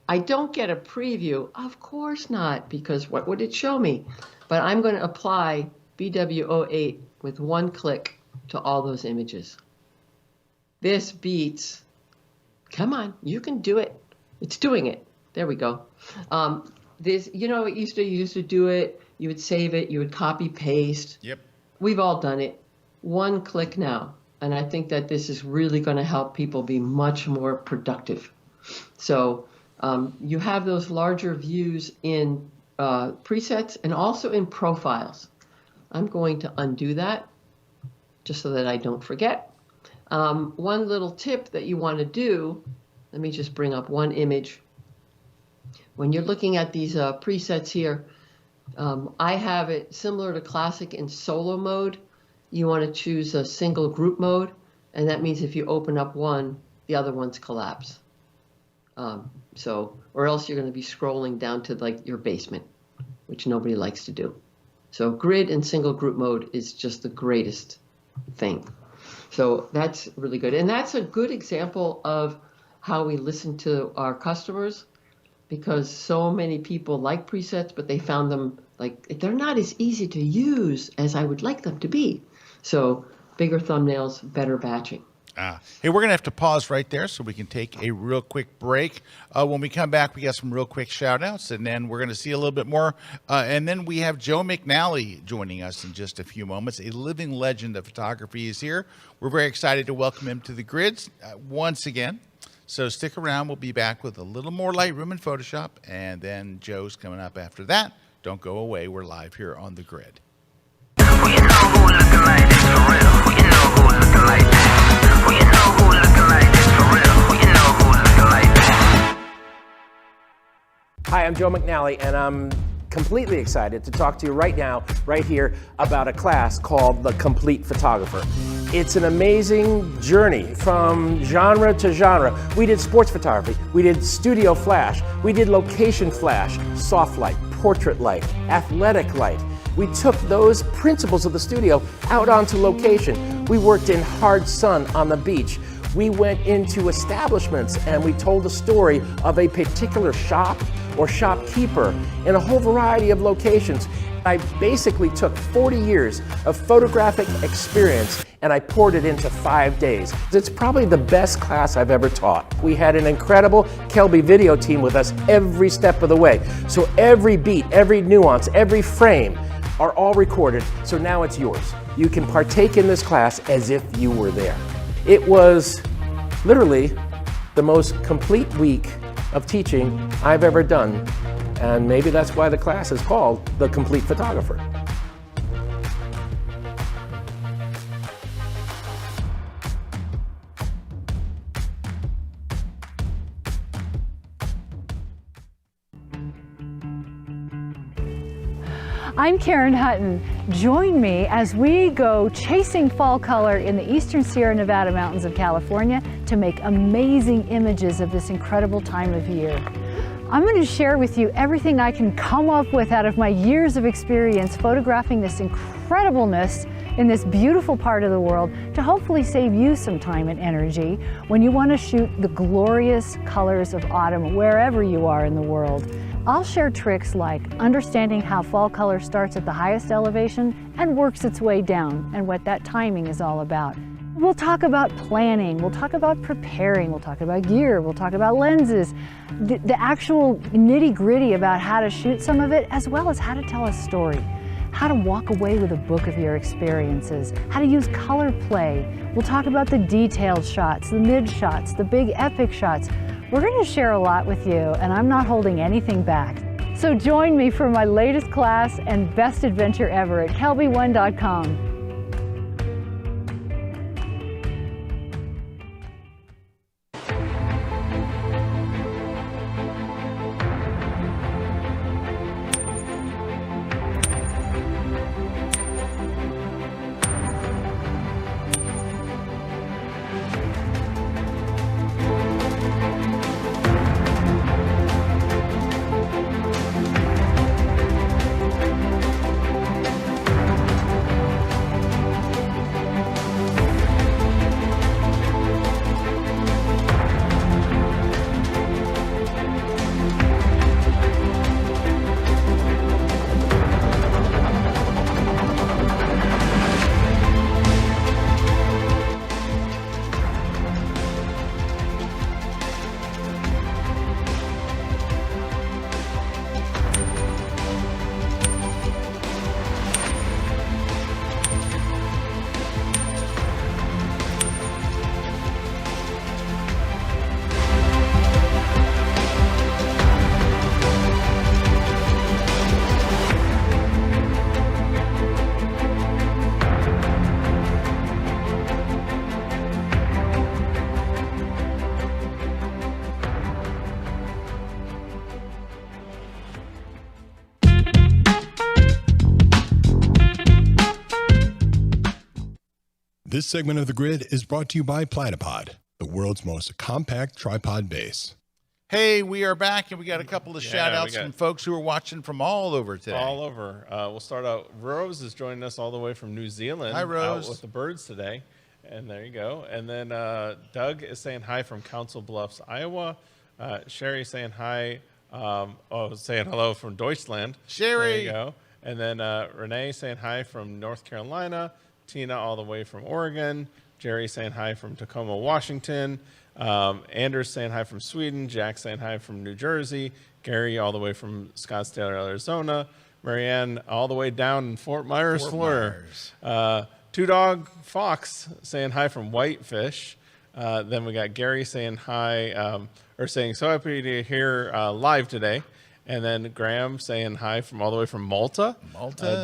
I don't get a preview, of course not, because what would it show me? But I'm going to apply BW08 with one click to all those images. This beats, come on, you can do it. It's doing it. There we go. This, you know, you used to do it, you would save it, you would copy paste.
Yep.
We've all done it. One click now. And I think that this is really going to help people be much more productive. So you have those larger views in presets and also in profiles. I'm going to undo that just so that I don't forget. One little tip that you want to do, let me just bring up one image. When you're looking at these presets here, I have it similar to classic in solo mode. You want to choose a single group mode, and that means if you open up one, the other ones collapse. Or else you're going to be scrolling down to like your basement, which nobody likes to do. So grid and single group mode is just the greatest thing. So that's really good. And that's a good example of how we listen to our customers, because so many people like presets, but they found them like they're not as easy to use as I would like them to be. So bigger thumbnails, better batching.
Hey, we're going to have to pause right there so we can take a real quick break. When we come back, we got some real quick shout outs, and then we're going to see a little bit more. And then we have Joe McNally joining us in just a few moments. A living legend of photography is here. We're very excited to welcome him to the grids once again. So stick around. We'll be back with a little more Lightroom and Photoshop, and then Joe's coming up after that. Don't go away. We're live here on the grid.
Hi, I'm Joe McNally, and I'm completely excited to talk to you right now, right here, about a class called The Complete Photographer. It's an amazing journey from genre to genre. We did sports photography, we did studio flash, we did location flash, soft light, portrait light, athletic light. We took those principles of the studio out onto location. We worked in hard sun on the beach. We went into establishments and we told the story of a particular shop or shopkeeper in a whole variety of locations. I basically took 40 years of photographic experience and I poured it into 5 days. It's probably the best class I've ever taught. We had an incredible Kelby video team with us every step of the way. So every beat, every nuance, every frame are all recorded, so now it's yours. You can partake in this class as if you were there. It was literally the most complete week of teaching I've ever done, and maybe that's why the class is called The Complete Photographer.
I'm Karen Hutton. Join me as we go chasing fall color in the eastern Sierra Nevada mountains of California to make amazing images of this incredible time of year. I'm going to share with you everything I can come up with out of my years of experience photographing this incredibleness in this beautiful part of the world to hopefully save you some time and energy when you want to shoot the glorious colors of autumn wherever you are in the world. I'll share tricks like understanding how fall color starts at the highest elevation and works its way down, and what that timing is all about. We'll talk about planning, we'll talk about preparing, we'll talk about gear, we'll talk about lenses, the actual nitty-gritty about how to shoot some of it, as well as how to tell a story, how to walk away with a book of your experiences, how to use color play. We'll talk about the detailed shots, the mid shots, the big epic shots. We're going to share a lot with you, and I'm not holding anything back. So join me for my latest class and best adventure ever at kelby1.com.
This segment of The Grid is brought to you by Platypod, the world's most compact tripod base.
Hey, we are back, and we got a couple of shout-outs from folks who are watching from all over today.
All over. We'll start out. Rose is joining us all the way from New Zealand.
Hi, Rose.
Out with the birds today. And there you go. And then Doug is saying hi from Council Bluffs, Iowa. Sherry saying hi. Saying hello from Deutschland.
Sherry.
There you go. And then Renee saying hi from North Carolina. Tina all the way from Oregon. Jerry saying hi from Tacoma, Washington. Anders saying hi from Sweden. Jack saying hi from New Jersey. Gary all the way from Scottsdale, Arizona. Marianne all the way down in Fort Myers, Florida. Two Dog Fox saying hi from Whitefish. Then we got Gary saying hi, or saying so happy to hear live today. And then Graham saying hi from all the way from Malta.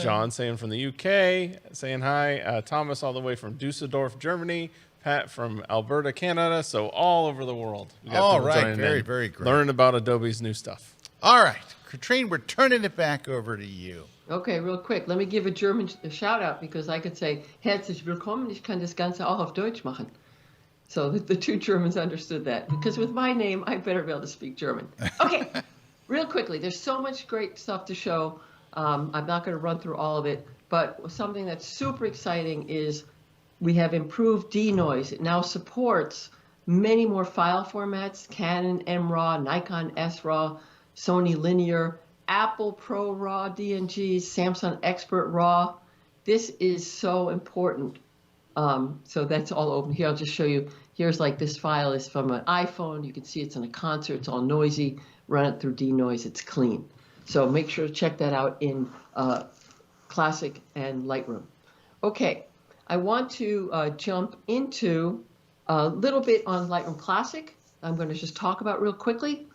John saying from the UK, saying hi. Thomas all the way from Dusseldorf, Germany. Pat from Alberta, Canada. So all over the world.
All right, very great.
Learn about Adobe's new stuff.
All right, Katrin, we're turning it back over to you.
Okay, real quick. Let me give a German shout out because I could say, Herzlich willkommen, ich kann das Ganze auch auf Deutsch machen. So the two Germans understood that because with my name, I better be able to speak German. Okay. Real quickly, there's so much great stuff to show. I'm not going to run through all of it, but something that's super exciting is we have improved denoise. It now supports many more file formats: Canon MRAW, Nikon SRAW, Sony Linear, Apple Pro RAW DNGs, Samsung Expert RAW. This is so important. So that's all open here. I'll just show you. Here's like this file is from an iPhone. You can see it's in a concert. It's all noisy. Run it through denoise. It's clean. So make sure to check that out in Classic and Lightroom. Okay, I want to jump into a little bit on Lightroom Classic. I'm going to just talk about real quickly.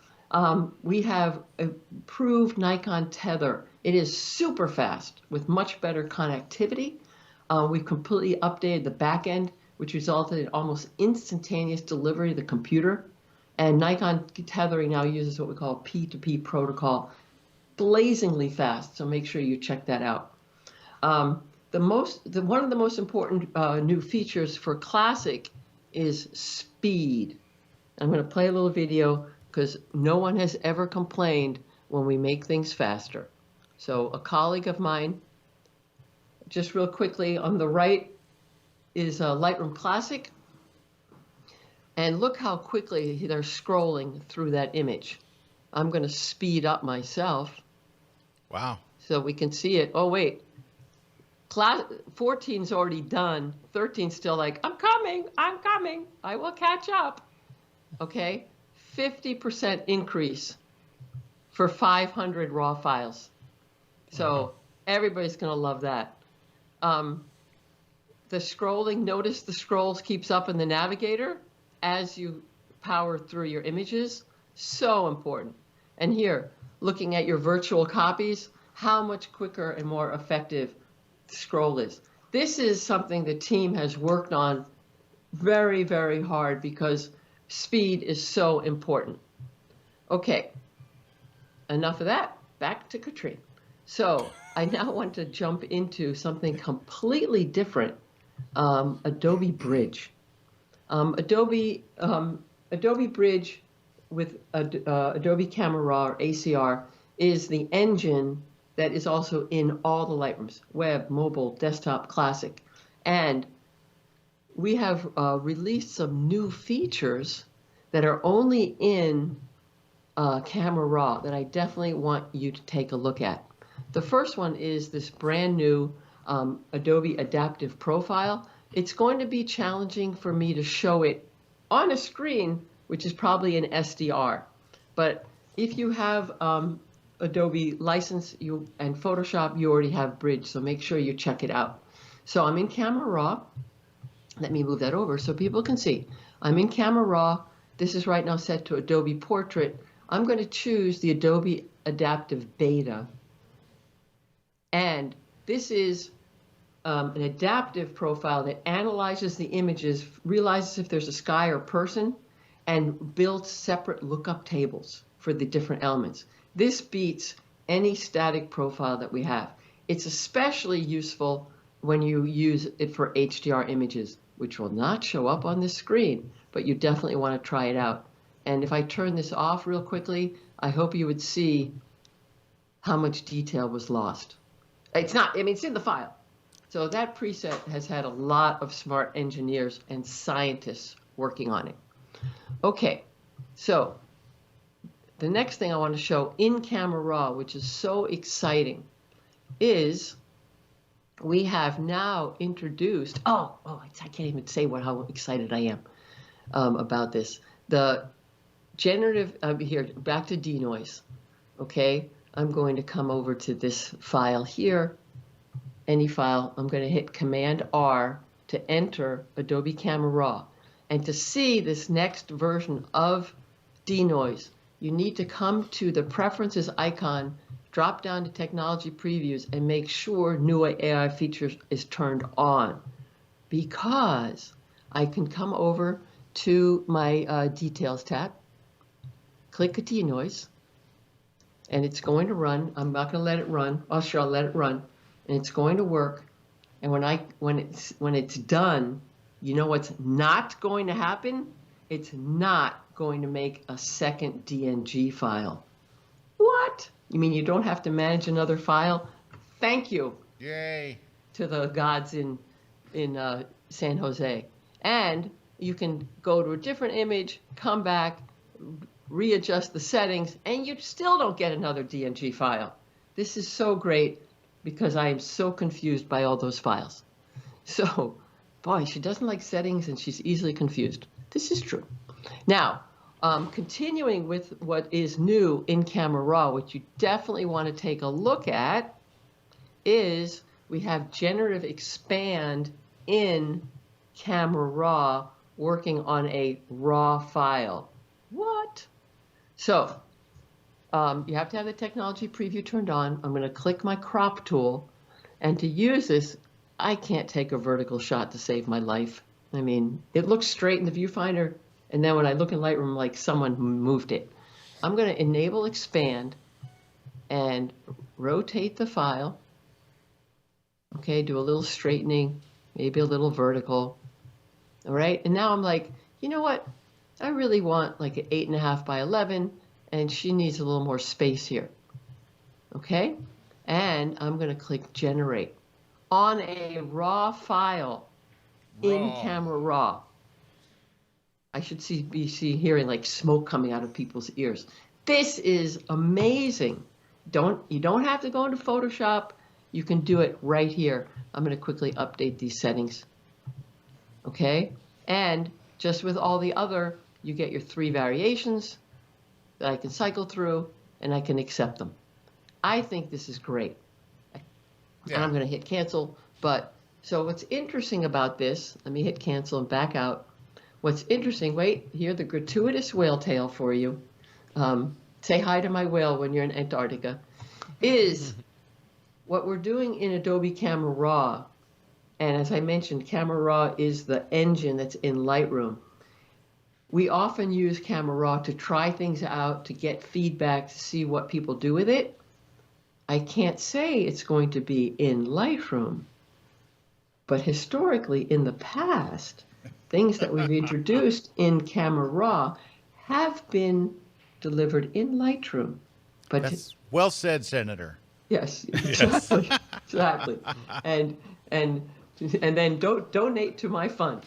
We have improved Nikon Tether. It is super fast with much better connectivity. We've completely updated the back end, which resulted in almost instantaneous delivery to the computer. And Nikon tethering now uses what we call P2P protocol, blazingly fast. So make sure you check that out. One of the most important new features for Classic is speed. I'm going to play a little video because no one has ever complained when we make things faster. So a colleague of mine, just real quickly, on the right is Lightroom Classic. And look how quickly they're scrolling through that image. I'm going to speed up myself.
Wow.
So we can see it. Oh, wait. 14's already done. 13's still like, I'm coming. I will catch up. Okay. 50% increase for 500 raw files. So everybody's going to love that. The scrolling, notice the scrolls keeps up in the navigator as you power through your images. So important. And here, looking at your virtual copies, how much quicker and more effective the scroll is. This is something the team has worked on very, very hard because speed is so important. Okay, enough of that. Back to Katrin. So I now want to jump into something completely different, Adobe Bridge. Adobe Bridge with Adobe Camera Raw or ACR is the engine that is also in all the Lightrooms, web, mobile, desktop, classic. And we have released some new features that are only in Camera Raw that I definitely want you to take a look at. The first one is this brand new Adobe Adaptive Profile. It's going to be challenging for me to show it on a screen, which is probably an SDR. But if you have Adobe license and Photoshop, you already have Bridge, so make sure you check it out. So I'm in Camera Raw. Let me move that over so people can see. I'm in Camera Raw. This is right now set to Adobe Portrait. I'm going to choose the Adobe Adaptive Beta. And this is an adaptive profile that analyzes the images, realizes if there's a sky or person, and builds separate lookup tables for the different elements. This beats any static profile that we have. It's especially useful when you use it for HDR images. which will not show up on this screen, but you definitely want to try it out. And if I turn this off real quickly, I hope you would see how much detail was lost. It's not, I mean, it's in the file. So that preset has had a lot of smart engineers and scientists working on it. Okay, so the next thing I want to show in Camera Raw, which is so exciting, is we have now introduced, I can't even say how excited I am about this. The generative, here, back to denoise, okay? I'm going to come over to this file here, any file. I'm going to hit Command R to enter Adobe Camera Raw. And to see this next version of denoise, you need to come to the Preferences icon, drop down to Technology Previews, and make sure New AI Features is turned on. Because I can come over to my Details tab, click a denoise, and it's going to run. I'm not going to let it run. Oh, sure, I'll let it run, and it's going to work. And when it's done, you know what's not going to happen? It's not going to make a second DNG file. What? You mean you don't have to manage another file? Thank you.
Yay.
To the gods in San Jose. And you can go to a different image, come back, readjust the settings, and you still don't get another DNG file. This is so great because I am so confused by all those files. So, boy, she doesn't like settings and she's easily confused. This is true. Now, continuing with what is new in Camera Raw, which you definitely want to take a look at, is we have Generative Expand in Camera Raw working on a raw file. What? So, you have to have the technology preview turned on. I'm going to click my crop tool, and to use this, I can't take a vertical shot to save my life. I mean, it looks straight in the viewfinder, and then when I look in Lightroom, like someone moved it. I'm going to enable expand and rotate the file. Okay, do a little straightening, maybe a little vertical. All right, and now I'm like, you know what? I really want like an 8.5 by 11, and she needs a little more space here. Okay, and I'm going to click Generate on a raw file in Camera Raw. I should be hearing like smoke coming out of people's ears. This is amazing. You don't have to go into Photoshop. You can do it right here. I'm going to quickly update these settings. Okay, and just with all the other, you get your 3 variations that I can cycle through, and I can accept them. I think this is great. Yeah. And I'm going to hit cancel. But so what's interesting about this, let me hit cancel and back out. What's interesting, wait, here, the gratuitous whale tail for you. Say hi to my whale when you're in Antarctica. Is what we're doing in Adobe Camera Raw. And as I mentioned, Camera Raw is the engine that's in Lightroom. We often use Camera Raw to try things out, to get feedback, to see what people do with it. I can't say it's going to be in Lightroom, but historically in the past, things that we've introduced in Camera Raw have been delivered in Lightroom. But
that's well said, Senator.
Yes, exactly, exactly. And then donate to my fund.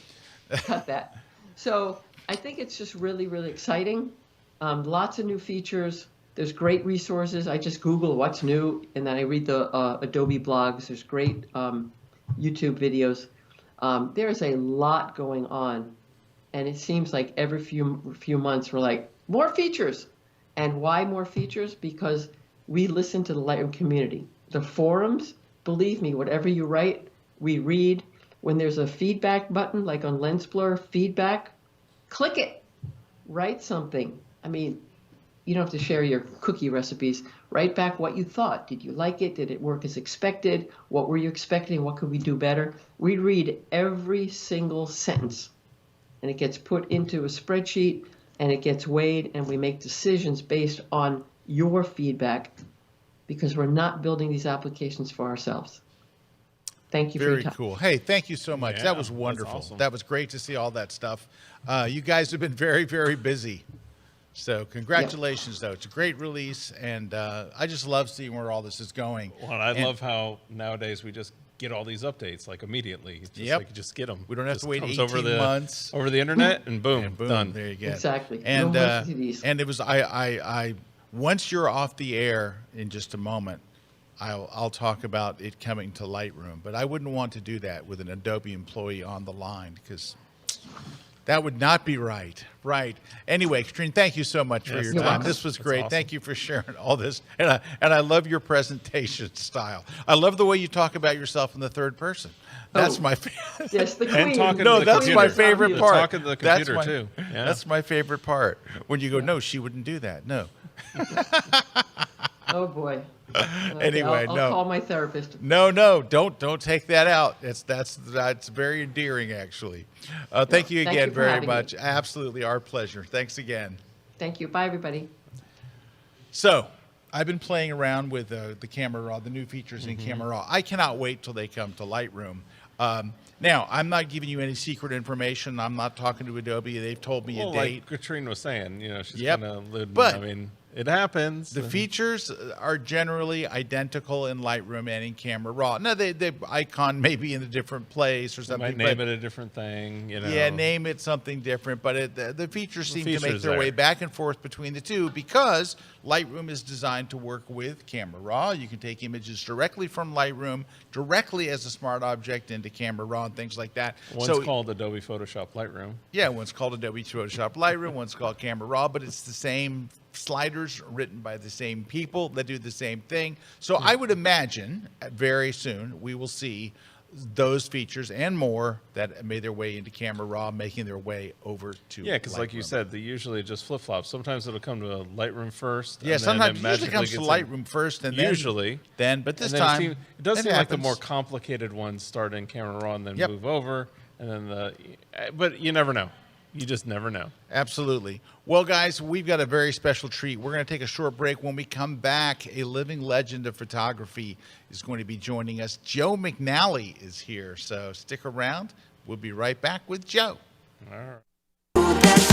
Cut that. So I think it's just really, really exciting. Lots of new features. There's great resources. I just Google what's new, and then I read the Adobe blogs. There's great YouTube videos. There's a lot going on, and it seems like every few months we're like, more features. And why more features? Because we listen to the Lightroom community. The forums, believe me, whatever you write, we read. When there's a feedback button, like on Lens Blur, feedback, click it. Write something. I mean, you don't have to share your cookie recipes. Write back what you thought. Did you like it? Did it work as expected? What were you expecting? What could we do better? We read every single sentence, and it gets put into a spreadsheet, and it gets weighed, and we make decisions based on your feedback, because we're not building these applications for ourselves. Thank you for your
Very
time.
cool. Hey, thank you so much.
Yeah,
that was
that's
wonderful.
awesome.
That was great to see all that stuff. You guys have been very, very busy. So congratulations, though. It's a great release, and I just love seeing where all this is going.
Well, I love how nowadays we just get all these updates like immediately. It's just like you just get them.
We don't have to wait
comes
18 months.
over the internet, and boom,
And boom,
done.
there you go.
Exactly.
And
No more CDs.
and it was I once you're off the air in just a moment, I'll talk about it coming to Lightroom, but I wouldn't want to do that with an Adobe employee on the line because that would not be right. Right. Anyway, Katrin, thank you so much for your time. This was great.
awesome.
Thank you for sharing all this. And I love your presentation style. I love the way you talk about yourself in the third person. That's my favorite.
Yes, the queen.
And talking
No,
to the
that's
computer.
my favorite
The
part.
talking to the
That's
computer
my-
too. Yeah.
That's my favorite part. When you go, no, she wouldn't do that. No.
Oh boy. Okay,
Anyway,
I'll
no.
call my therapist.
No, don't take that out. That's very endearing, actually. Thank you
Thank
again
you for
very
having me.
much. Absolutely our pleasure. Thanks again.
Thank you. Bye, everybody.
So I've been playing around with the Camera Raw, the new features
Mm-hmm.
in Camera Raw. I cannot wait till they come to Lightroom. Now, I'm not giving you any secret information. I'm not talking to Adobe. They've told me a
Well,
date.
like Katrin was saying, she's
Yep.
kind of alluding.
But
I mean, it happens.
The features are generally identical in Lightroom and in Camera Raw. Now, the icon may be in a different place or
You
something.
might name it a different thing.
Yeah, name it something different, but the features seem to make
feature's
their
there.
way back and forth between the two because Lightroom is designed to work with Camera Raw. You can take images directly from Lightroom, directly as a smart object into Camera Raw and things like that.
One's called Adobe Photoshop Lightroom.
Yeah, one's called Adobe Photoshop Lightroom, one's called Camera Raw, but it's the same sliders written by the same people that do the same thing. So I would imagine very soon we will see those features and more that made their way into Camera Raw, making their way over to
Yeah, because like you
Lightroom.
sathey usually just flip flop. Sometimes it'll come to Lightroom first.
Yeah,
and then
sometimes
it
it usually comes to
magically gets
Lightroom first, and
usually
but this
and then
time
it does
it
seem like the
happens.
more complicated ones start in Camera Raw and then
Yep.
move over, and then but you never know. You just never know.
Absolutely. Well, guys, we've got a very special treat. We're going to take a short break. When we come back, a living legend of photography is going to be joining us. Joe McNally is here, so stick around. We'll be right back with Joe.
All right.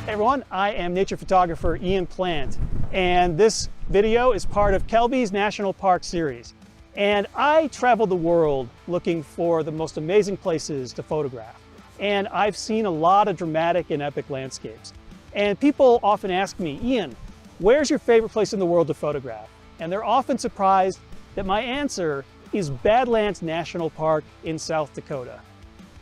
Hey everyone, I am nature photographer Ian Plant, and this video is part of Kelby's National Park series. And I travel the world looking for the most amazing places to photograph. And I've seen a lot of dramatic and epic landscapes. And people often ask me, Ian, where's your favorite place in the world to photograph? And they're often surprised that my answer is Badlands National Park in South Dakota.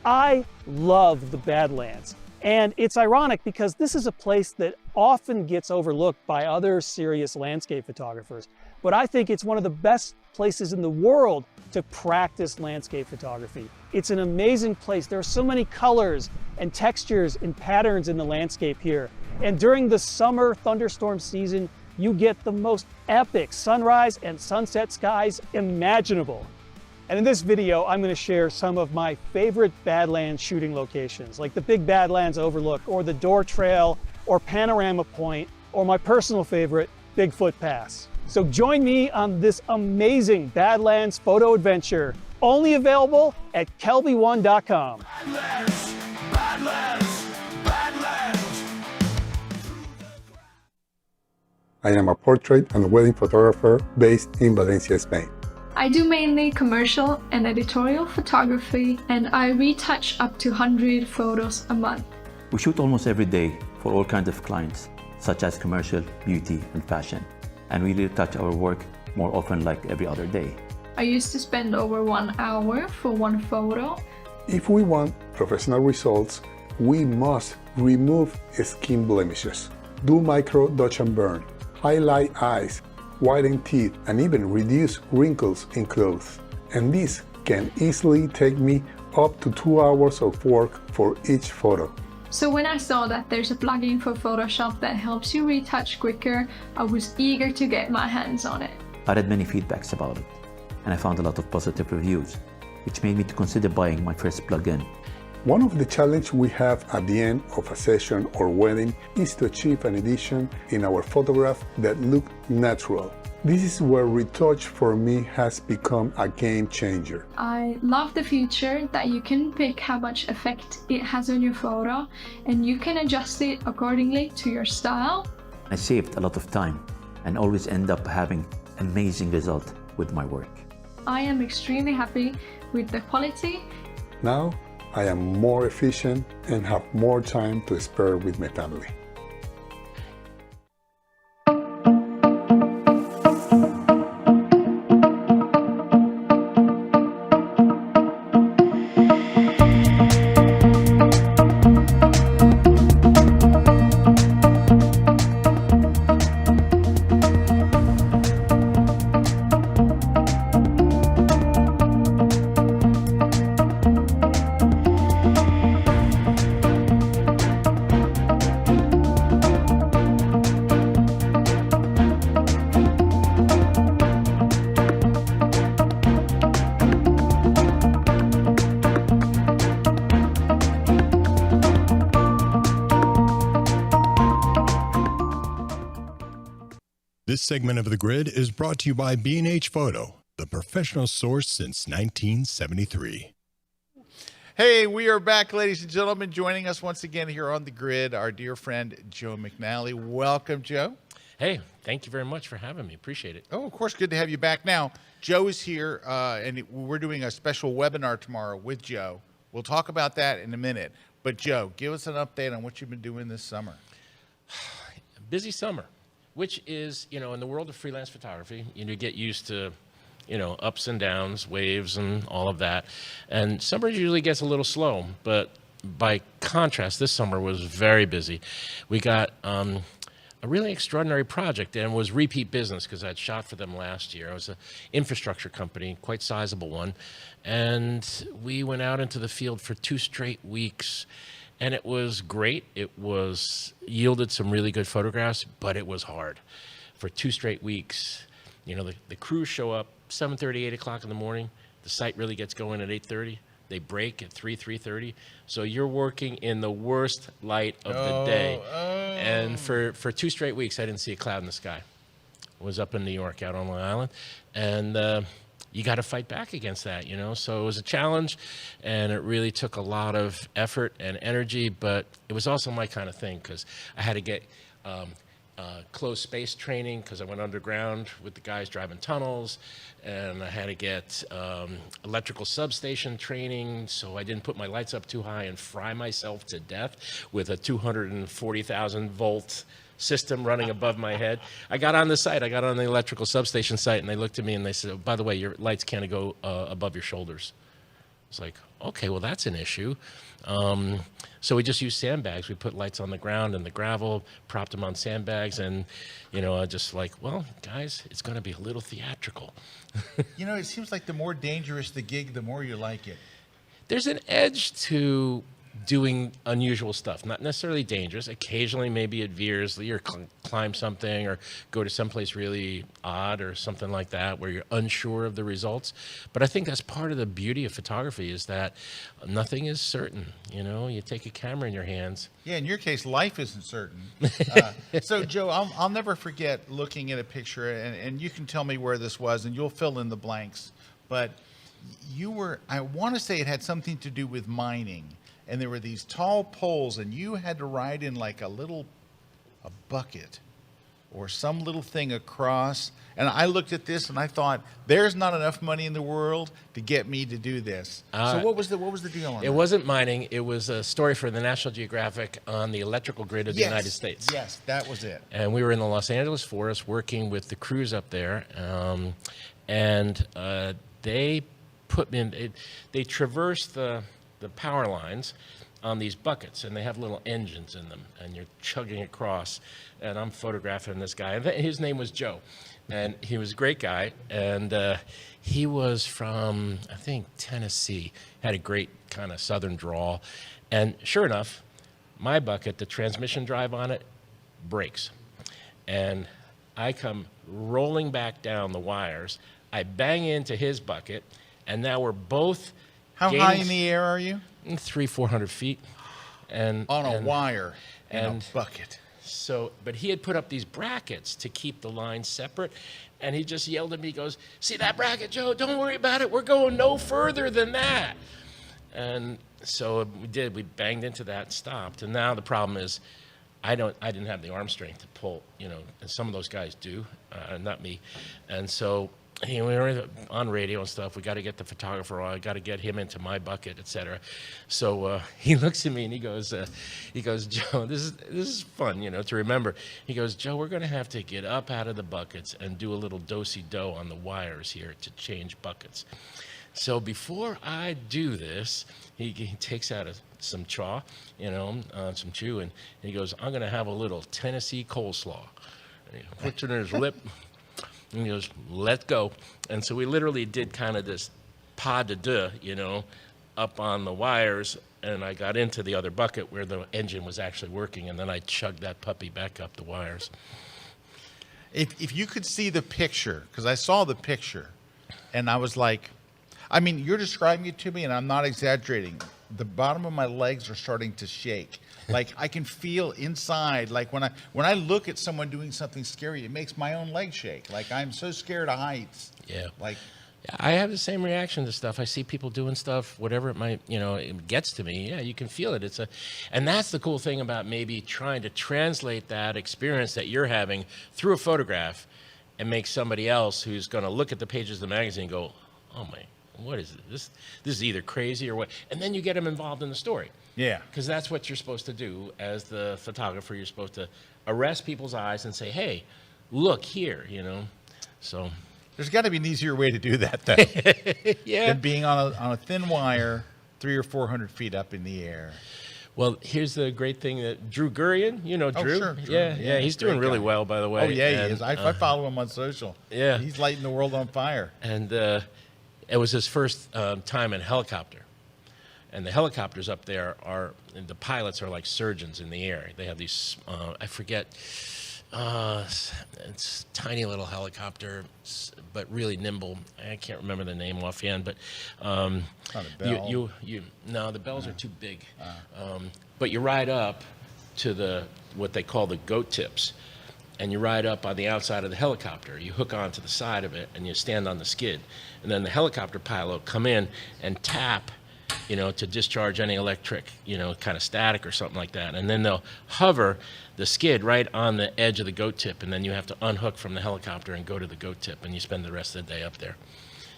I love the Badlands. And it's ironic because this is a place that often gets overlooked by other serious landscape photographers. But I think it's one of the best places in the world to practice landscape photography. It's an amazing place. There are so many colors and textures and patterns in the landscape here. And during the summer thunderstorm season, you get the most epic sunrise and sunset skies imaginable. And in this video, I'm going to share some of my favorite Badlands shooting locations, like the Big Badlands Overlook, or the Door Trail, or Panorama Point, or my personal favorite, Bigfoot Pass. So join me on this amazing Badlands photo adventure, only available at kelby1.com.
Badlands, Badlands, Badlands.
I am a portrait and wedding photographer based in Valencia, Spain.
I do mainly commercial and editorial photography, and I retouch up to 100 photos a month.
We shoot almost every day for all kinds of clients, such as commercial, beauty, and fashion. And we retouch our work more often, like every other day.
I used to spend over 1 hour for one photo.
If we want professional results, we must remove skin blemishes, do micro dodge and burn, highlight eyes, whiten teeth, and even reduce wrinkles in clothes. And this can easily take me up to 2 hours of work for each photo.
So when I saw that there's a plugin for Photoshop that helps you retouch quicker, I was eager to get my hands on it.
I read many feedbacks about it, and I found a lot of positive reviews, which made me to consider buying my first plugin.
One of the challenges we have at the end of a session or wedding is to achieve an edition in our photograph that look natural. This is where retouch for me has become a game changer.
I love the feature that you can pick how much effect it has on your photo and you can adjust it accordingly to your style.
I saved a lot of time and always end up having amazing result with my work.
I am extremely happy with the quality.
Now I am more efficient and have more time to spare with my family.
This segment of The Grid is brought to you by B&H Photo, the professional source since 1973.
Hey, we are back, ladies and gentlemen. Joining us once again here on The Grid, our dear friend, Joe McNally. Welcome, Joe.
Hey, thank you very much for having me. Appreciate it.
Oh, of course, good to have you back. Now, Joe is here, and we're doing a special webinar tomorrow with Joe. We'll talk about that in a minute. But, Joe, give us an update on what you've been doing this summer.
Busy summer, which is, you know, in the world of freelance photography, you get used to, you know, ups and downs, waves and all of that. And summer usually gets a little slow, but by contrast, this summer was very busy. We got a really extraordinary project, and it was repeat business because I'd shot for them last year. It was an infrastructure company, quite sizable one. And we went out into the field for 2 straight weeks. And it was great. It was yielded some really good photographs, but it was hard. For 2 straight weeks, you know, the crews show up 7:30, 8 o'clock in the morning. The site really gets going at 8:30. They break at 3:30. So you're working in the worst light of the day. And for 2 straight weeks, I didn't see a cloud in the sky. I was up in New York, out on Long Island. And you got to fight back against that, you know? So it was a challenge, and it really took a lot of effort and energy, but it was also my kind of thing because I had to get closed space training because I went underground with the guys driving tunnels, and I had to get electrical substation training so I didn't put my lights up too high and fry myself to death with a 240,000 volt system running above my head. I got on the site, I got on the electrical substation site, and they looked at me and they said, oh, by the way, your lights can't go above your shoulders. It's like, okay, well, that's an issue. So we just used sandbags. We put lights on the ground and the gravel, propped them on sandbags, and, you know, just like, well, guys, it's going to be a little theatrical.
You know, it seems like the more dangerous the gig, the more you like it.
There's an edge to doing unusual stuff, not necessarily dangerous. Occasionally, maybe at Veers, you climb something or go to someplace really odd or something like that where you're unsure of the results. But I think that's part of the beauty of photography is that nothing is certain. You know, you take a camera in your hands.
Yeah, in your case, life isn't certain. So, Joe, I'll never forget looking at a picture, and you can tell me where this was, and you'll fill in the blanks. But you were, I want to say it had something to do with mining. And there were these tall poles, and you had to ride in like a bucket or some little thing across. And I looked at this and I thought, there's not enough money in the world to get me to do this. So what was the deal on that?
It wasn't mining. It was a story for the National Geographic on the electrical grid of the United States.
Yes, that was it.
And we were in the Los Angeles forest working with the crews up there. They put me in, they traversed the power lines on these buckets, and they have little engines in them, and you're chugging across, and I'm photographing this guy, and his name was Joe, and he was a great guy, and he was from, I think, Tennessee, had a great kind of southern drawl, and sure enough, My bucket, the transmission drive on it, breaks. And I come rolling back down the wires. I bang into his bucket, and now we're both
How high in the air are you?
300-400 feet. And
on a wire
and
a bucket.
So, but he had put up these brackets to keep the lines separate, and he just yelled at me, he goes, "See that bracket, Joe? Don't worry about it. We're going no further than that." And so we did. We banged into that and stopped. And now the problem is, I didn't have the arm strength to pull, you know, and some of those guys do, not me. And so, we were on radio and stuff. We got to get the photographer on. I got to get him into my bucket, etc. So he looks at me and he goes, "Joe, this is fun, you know, to remember." He goes, "Joe, we're going to have to get up out of the buckets and do a little do-si-do on the wires here to change buckets." So before I do this, he takes out some chaw, you know, some chew, and he goes, "I'm going to have a little Tennessee coleslaw." And he puts it in his lip. And he goes, "Let go." And so we literally did kind of this pas de deux, you know, up on the wires. And I got into the other bucket where the engine was actually working. And then I chugged that puppy back up the wires.
If you could see the picture, because I saw the picture, and I was like, I mean, you're describing it to me, and I'm not exaggerating. The bottom of my legs are starting to shake. Like I can feel inside, like when I look at someone doing something scary, it makes my own legs shake. Like I'm so scared of heights.
Yeah.
Like
I have the same reaction to stuff. I see people doing stuff, whatever it might, you know, it gets to me. Yeah, you can feel it. And that's the cool thing about maybe trying to translate that experience that you're having through a photograph and make somebody else who's going to look at the pages of the magazine and go, "Oh my, what is it? This is either crazy or what?" And then you get them involved in the story.
Yeah.
Because that's what you're supposed to do as the photographer. You're supposed to arrest people's eyes and say, "Hey, look here," you know. So
there's got to be an easier way to do that, though.
Yeah.
Than being on a thin wire 300 or 400 feet up in the air.
Well, here's the great thing that Drew Gurian, you know Drew?
Sure, Drew.
Yeah, he's doing really well, by the way.
Oh, yeah, he
and,
is. I follow him on social.
Yeah.
He's lighting the world on fire.
And it was his first time in a helicopter. And the helicopters up there the pilots are like surgeons in the air. They have these, I forget, it's tiny little helicopter, but really nimble. I can't remember the name offhand, but
Not a bell.
No, the bells are too big. But you ride up to what they call the goat tips, and you ride up on the outside of the helicopter. You hook onto the side of it, and you stand on the skid. And then the helicopter pilot will come in and tap, you know, to discharge any electric, you know, kind of static or something like that. And then they'll hover the skid right on the edge of the goat tip, and then you have to unhook from the helicopter and go to the goat tip, and you spend the rest of the day up there.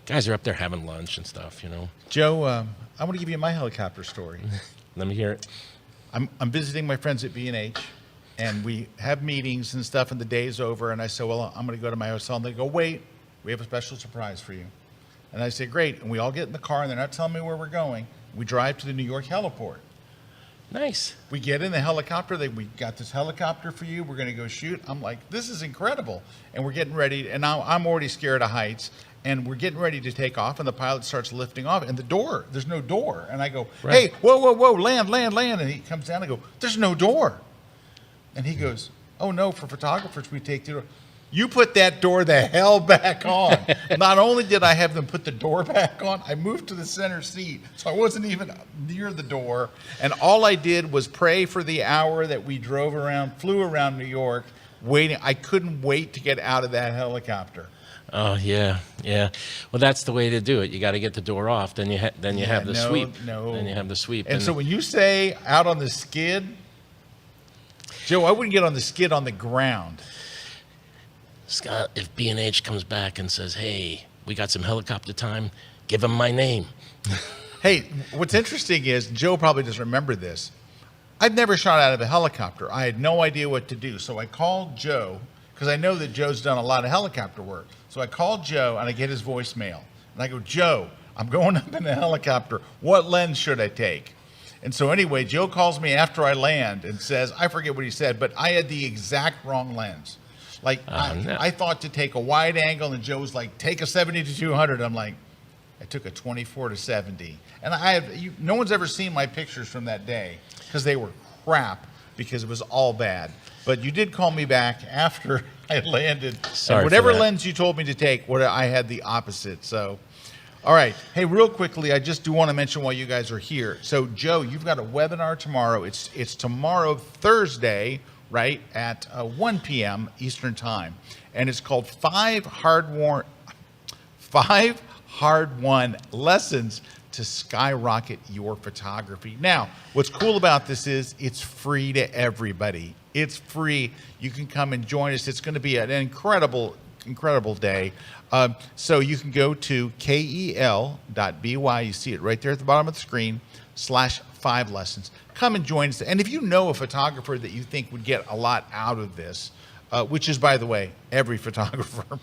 Guys are up there having lunch and stuff, you know.
Joe, I want to give you my helicopter story.
Let me hear it.
I'm visiting my friends at B&H, and we have meetings and stuff, and the day's over, and I say, "Well, I'm going to go to my hotel," and they go, "Wait, we have a special surprise for you." And I say, "Great." And we all get in the car, and they're not telling me where we're going. We drive to the New York heliport.
Nice.
We get in the helicopter. We got this helicopter for you. We're going to go shoot. I'm like, this is incredible. And we're getting ready. And now I'm already scared of heights. And we're getting ready to take off. And the pilot starts lifting off. And there's no door. And I go, "Hey, whoa, whoa, whoa, land, land, land." And he comes down. I go, "There's no door." And he goes, "Oh, no, for photographers, we take the door." You put that door the hell back on. Not only did I have them put the door back on, I moved to the center seat, so I wasn't even near the door. And all I did was pray for the hour that we flew around New York, waiting. I couldn't wait to get out of that helicopter.
Oh yeah, yeah. Well, that's the way to do it. You got to get the door off. Then you have the sweep. Then you have the sweep.
And so when you say out on the skid, Joe, I wouldn't get on the skid on the ground.
Scott, if B&H comes back and says, "Hey, we got some helicopter time," give him my name.
Hey, what's interesting is, Joe probably doesn't remember this. I've never shot out of a helicopter. I had no idea what to do. So I called Joe, because I know that Joe's done a lot of helicopter work. So I called Joe, and I get his voicemail. And I go, "Joe, I'm going up in a helicopter. What lens should I take?" And so anyway, Joe calls me after I land and says, I forget what he said, but I had the exact wrong lens. Like, I thought to take a wide angle, and Joe was like, "Take a 70-200. I'm like, I took a 24-70. And no one's ever seen my pictures from that day, because they were crap because it was all bad. But you did call me back after I landed.
Sorry
and whatever
for that.
lens you told me to take, I had the opposite. So, all right. Hey, real quickly, I just do want to mention while you guys are here. So, Joe, you've got a webinar tomorrow. It's tomorrow, Thursday, right, at 1 p.m. Eastern Time. And it's called 5 hard-won lessons to skyrocket your photography. Now, what's cool about this is it's free to everybody. It's free. You can come and join us. It's going to be an incredible day. So you can go to kel.by. You see it right there at the bottom of the screen, /5 lessons. Come and join us. And if you know a photographer that you think would get a lot out of this, which is, by the way, every photographer,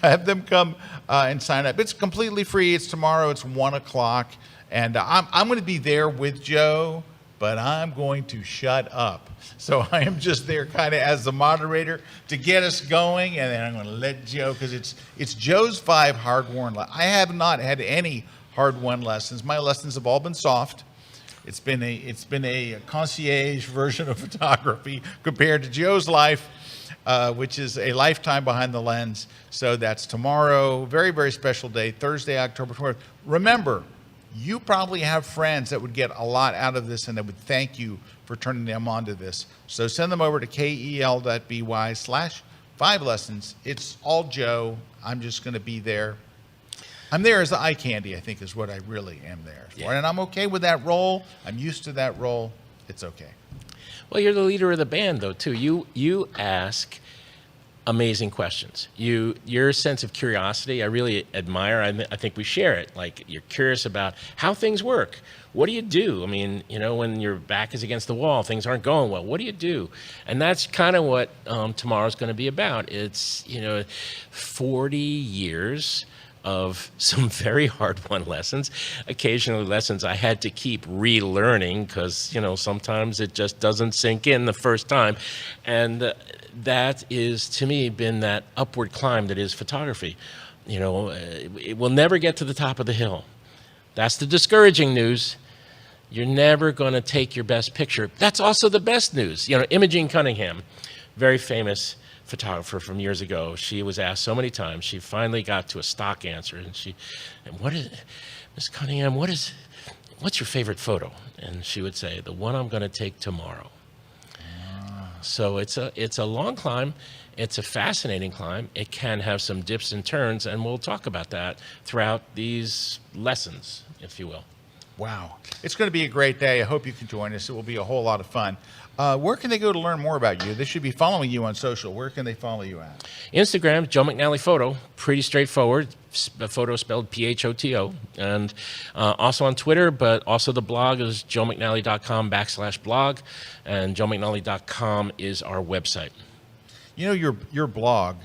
have them come and sign up. It's completely free. It's tomorrow. It's 1 o'clock. And I'm going to be there with Joe, but I'm going to shut up. So I am just there kind of as the moderator to get us going, and then I'm going to let Joe, because it's Joe's 5 hard-won lessons. I have not had any hard-won lessons. My lessons have all been soft. It's been a concierge version of photography compared to Joe's life, which is a lifetime behind the lens. So that's tomorrow, very, very special day, Thursday, October 20th. Remember, you probably have friends that would get a lot out of this and that would thank you for turning them on to this. So send them over to kel.by/5 lessons. It's all Joe. I'm just going to be there. I'm there as the eye candy, I think, is what I really am there for. Yeah. And I'm okay with that role. I'm used to that role. It's okay.
Well, you're the leader of the band, though, too. You ask amazing questions. Your sense of curiosity, I really admire. I think we share it. Like, you're curious about how things work. What do you do? I mean, when your back is against the wall, things aren't going well. What do you do? And that's kind of what tomorrow's going to be about. It's 40 years of some very hard-won lessons, occasionally lessons I had to keep relearning because, sometimes it just doesn't sink in the first time. And that is, to me, been that upward climb that is photography. It will never get to the top of the hill. That's the discouraging news. You're never going to take your best picture. That's also the best news. Imogene Cunningham, very famous photographer from years ago. She was asked so many times. She finally got to a stock answer, and Miss Cunningham, what's your favorite photo? And she would say, the one I'm going to take tomorrow. So it's a long climb. It's a fascinating climb. It can have some dips and turns, and we'll talk about that throughout these lessons, if you will.
Wow. It's going to be a great day. I hope you can join us. It will be a whole lot of fun. Where can they go to learn more about you? They should be following you on social. Where can they follow you at?
Instagram, Joe McNally Photo. Pretty straightforward. Photo spelled P-H-O-T-O. And also on Twitter, but also the blog is joemcnally.com/blog. And joemcnally.com is our website.
Your blog,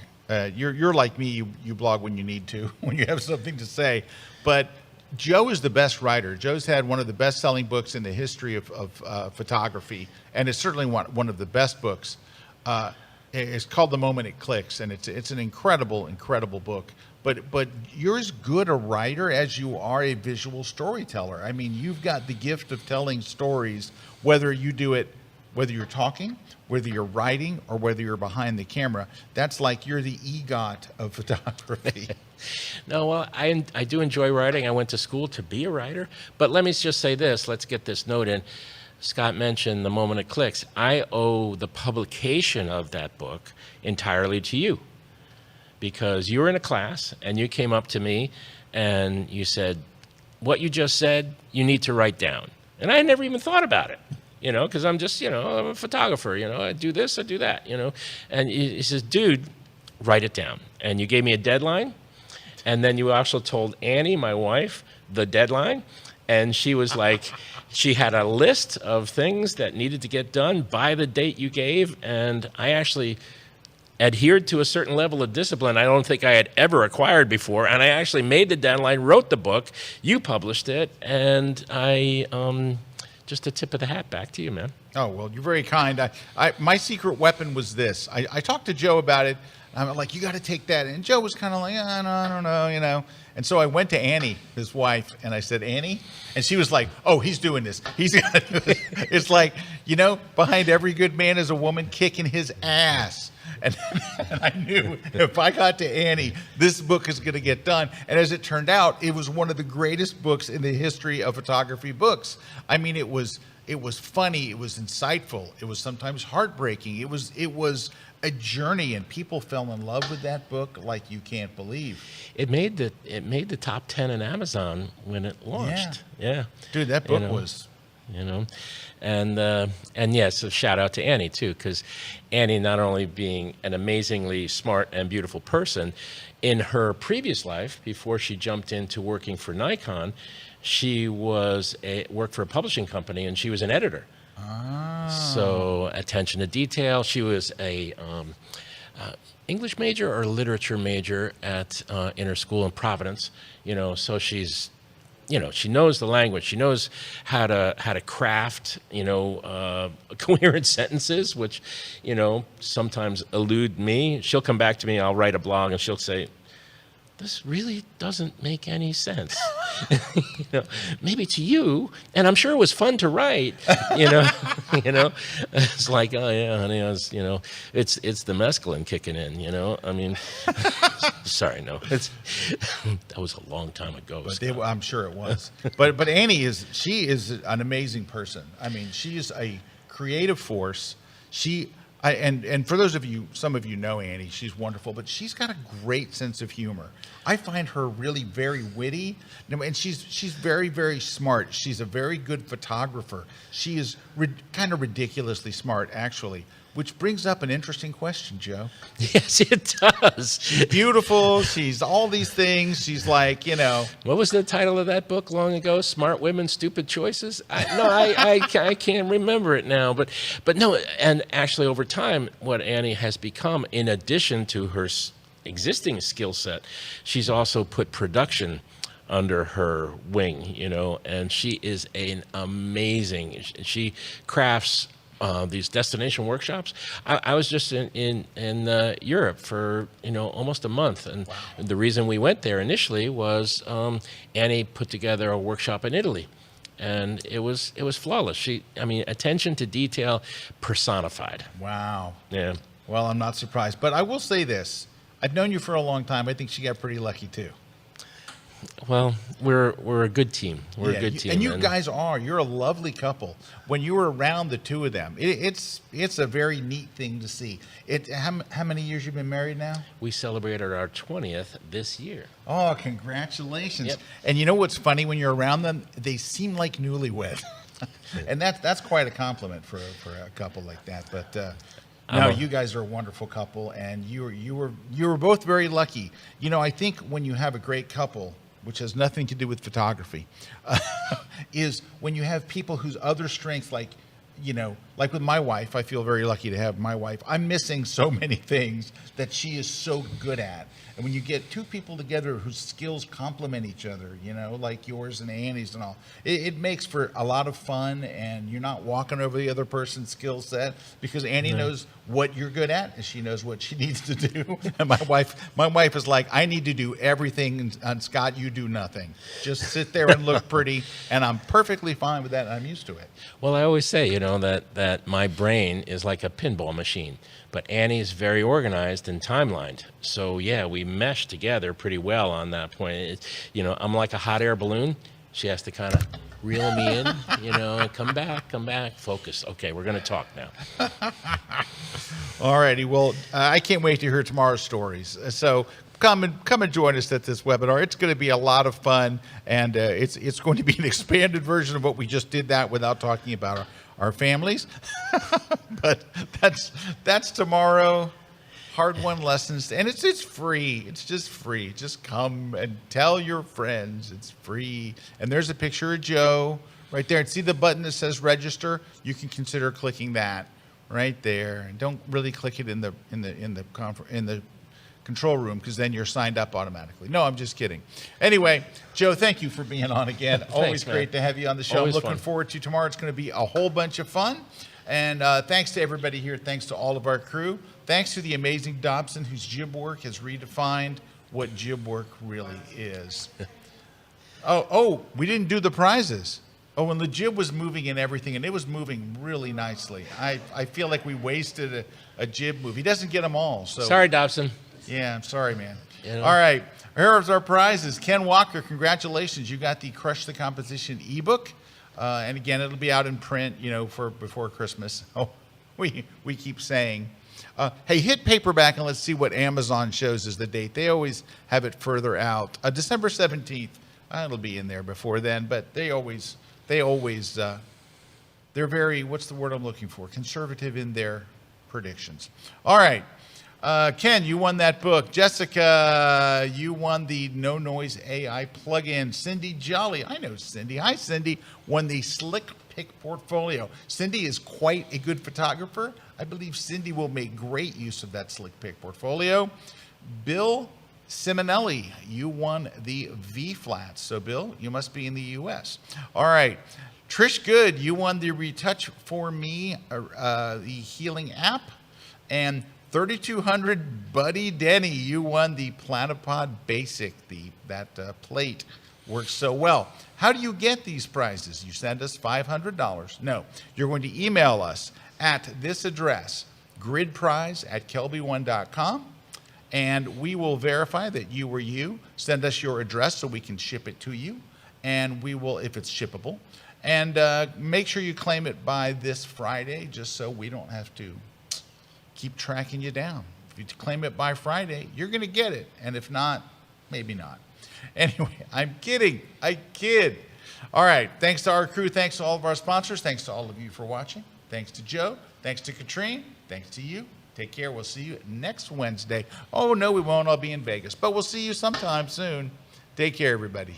you're like me. You blog when you need to, when you have something to say. But Joe is the best writer. Joe's had one of the best-selling books in the history of photography, and it's certainly one of the best books. It's called The Moment It Clicks, and it's an incredible, incredible book. But you're as good a writer as you are a visual storyteller. I mean, you've got the gift of telling stories, whether you're talking, whether you're writing, or whether you're behind the camera. That's like you're the EGOT of photography.
No, well, I do enjoy writing. I went to school to be a writer. But let me just say this. Let's get this note in. Scott mentioned The Moment It Clicks. I owe the publication of that book entirely to you, because you were in a class and you came up to me and you said, what you just said, you need to write down. And I had never even thought about it, because I'm just, I'm a photographer, I do this, I do that, And he says, dude, write it down. And you gave me a deadline. And then you also told Annie, my wife, the deadline. And she was like, she had a list of things that needed to get done by the date you gave. And I actually adhered to a certain level of discipline I don't think I had ever acquired before. And I actually made the deadline, wrote the book, you published it, and just a tip of the hat back to you, man.
Oh, well, you're very kind. My secret weapon was this. I talked to Joe about it. I'm like, you got to take that. And Joe was kind of like, I don't know, you know. And so I went to Annie, his wife, and I said, Annie? And she was like, oh, he's doing this. He's gonna do it. It's like, you know, behind every good man is a woman kicking his ass. And I knew if I got to Annie, this book is going to get done. And as it turned out, it was one of the greatest books in the history of photography books. I mean, it was funny, it was insightful, it was sometimes heartbreaking. It was a journey, and people fell in love with that book like you can't believe.
It made the top 10 in Amazon when it launched. Yeah.
Dude, that book was,
you know, and yes, a shout out to Annie too, because Annie, not only being an amazingly smart and beautiful person, in her previous life, before she jumped into working for Nikon, she worked for a publishing company, and she was an editor. So attention to detail. She was a English major or literature major at in her school in Providence. You know, so she's, you know, she knows the language. She knows how to craft, you know, coherent sentences, which, you know, sometimes elude me. She'll come back to me. I'll write a blog, and she'll say, this really doesn't make any sense. You know, maybe to you, and I'm sure it was fun to write. You know, you know, it's like, oh yeah, honey, you know, it's the mescaline kicking in. You know, I mean, sorry, no, that was a long time ago.
But I'm sure it was. But Annie is an amazing person. I mean, she is a creative force. And for those of you, some of you know Annie, she's wonderful, but she's got a great sense of humor. I find her really very witty, and she's very, very smart. She's a very good photographer. She is kind of ridiculously smart, actually, which brings up an interesting question, Joe.
Yes, it does.
She's beautiful. She's all these things. She's like, you know.
What was the title of that book long ago? Smart Women, Stupid Choices? I can't remember it now. But no, and actually over time, what Annie has become, in addition to her existing skill set, she's also put production under her wing, you know, and she is an amazing, she crafts these destination workshops. I was just in Europe for, you know, almost a month, and wow. The reason we went there initially was Annie put together a workshop in Italy, and it was flawless. I mean, attention to detail personified.
Wow.
Yeah.
Well, I'm not surprised, but I will say this: I've known you for a long time. I think she got pretty lucky too.
Well, we're a good team. We're a good team.
And you guys are. You're a lovely couple. When you were around the two of them, it's a very neat thing to see. How many years you've been married now?
We celebrated our 20th this year.
Oh, congratulations.
Yep.
And you know what's funny? When you're around them, they seem like newlywed. And that's quite a compliment for a couple like that. But no, you guys are a wonderful couple, and you were both very lucky. You know, I think when you have a great couple, which has nothing to do with photography, is when you have people whose other strengths, like, you know, like with my wife, I feel very lucky to have my wife. I'm missing so many things that she is so good at. And when you get two people together whose skills complement each other, you know, like yours and Annie's and all, it makes for a lot of fun, and you're not walking over the other person's skill set, because Annie knows what you're good at, and she knows what she needs to do. And my wife is like, I need to do everything, and Scott, you do nothing. Just sit there and look pretty, and I'm perfectly fine with that, and I'm used to it.
Well, I always say, you know, that my brain is like a pinball machine, but Annie's very organized and timelined. So yeah, we mesh together pretty well on that point. You know, I'm like a hot air balloon. She has to kind of reel me in, you know, and come back, focus. Okay, we're going to talk now.
All righty. Well, I can't wait to hear tomorrow's stories. So come and join us at this webinar. It's going to be a lot of fun, and it's going to be an expanded version of what we just did that without talking about our families. But that's tomorrow. Hard-won lessons, and it's free. It's just free. Just come and tell your friends. It's free. And there's a picture of Joe right there. And see the button that says register? You can consider clicking that right there. And don't really click it in the control room, because then you're signed up automatically. No, I'm just kidding. Anyway, Joe, thank you for being on again. Always great to have you on the show.
Always
Looking
fun.
forward to tomorrow. It's going to be a whole bunch of fun. And thanks to everybody here. Thanks to all of our crew. Thanks to the amazing Dobson, whose jib work has redefined what jib work really is. Oh, we didn't do the prizes. Oh, and the jib was moving and everything, and it was moving really nicely. I feel like we wasted a jib move. He doesn't get them all. So
Sorry, Dobson.
Yeah, I'm sorry, man.
You know.
All right, here's our prizes. Ken Walker, congratulations. You got the Crush the Composition ebook. And again, it'll be out in print, for before Christmas. Oh, we keep saying. Hey, hit paperback and let's see what Amazon shows as the date. They always have it further out. December 17th. It'll be in there before then, but they always, they're very, what's the word I'm looking for? Conservative in their predictions. All right. Ken, you won that book. Jessica, you won the No Noise AI plugin. Cindy Jolly, I know Cindy. Hi, Cindy. Won the Slick Pick portfolio. Cindy is quite a good photographer. I believe Cindy will make great use of that Slick Pick portfolio. Bill Simonelli, you won the V flats. So, Bill, you must be in the U.S. All right. Trish Good, you won the Retouch for Me, the healing app. And 3200 Buddy Denny, you won the Platypod Basic. That plate works so well. How do you get these prizes? You send us $500. No, you're going to email us at this address, gridprize@kelby1.com, and we will verify that you were you. Send us your address so we can ship it to you, and we will, if it's shippable, and make sure you claim it by this Friday, just so we don't have to keep tracking you down. If you claim it by Friday, you're going to get it. And if not, maybe not. Anyway, I'm kidding. I kid. All right. Thanks to our crew. Thanks to all of our sponsors. Thanks to all of you for watching. Thanks to Joe. Thanks to Katrin. Thanks to you. Take care. We'll see you next Wednesday. Oh, no, we won't. I'll be in Vegas. But we'll see you sometime soon. Take care, everybody.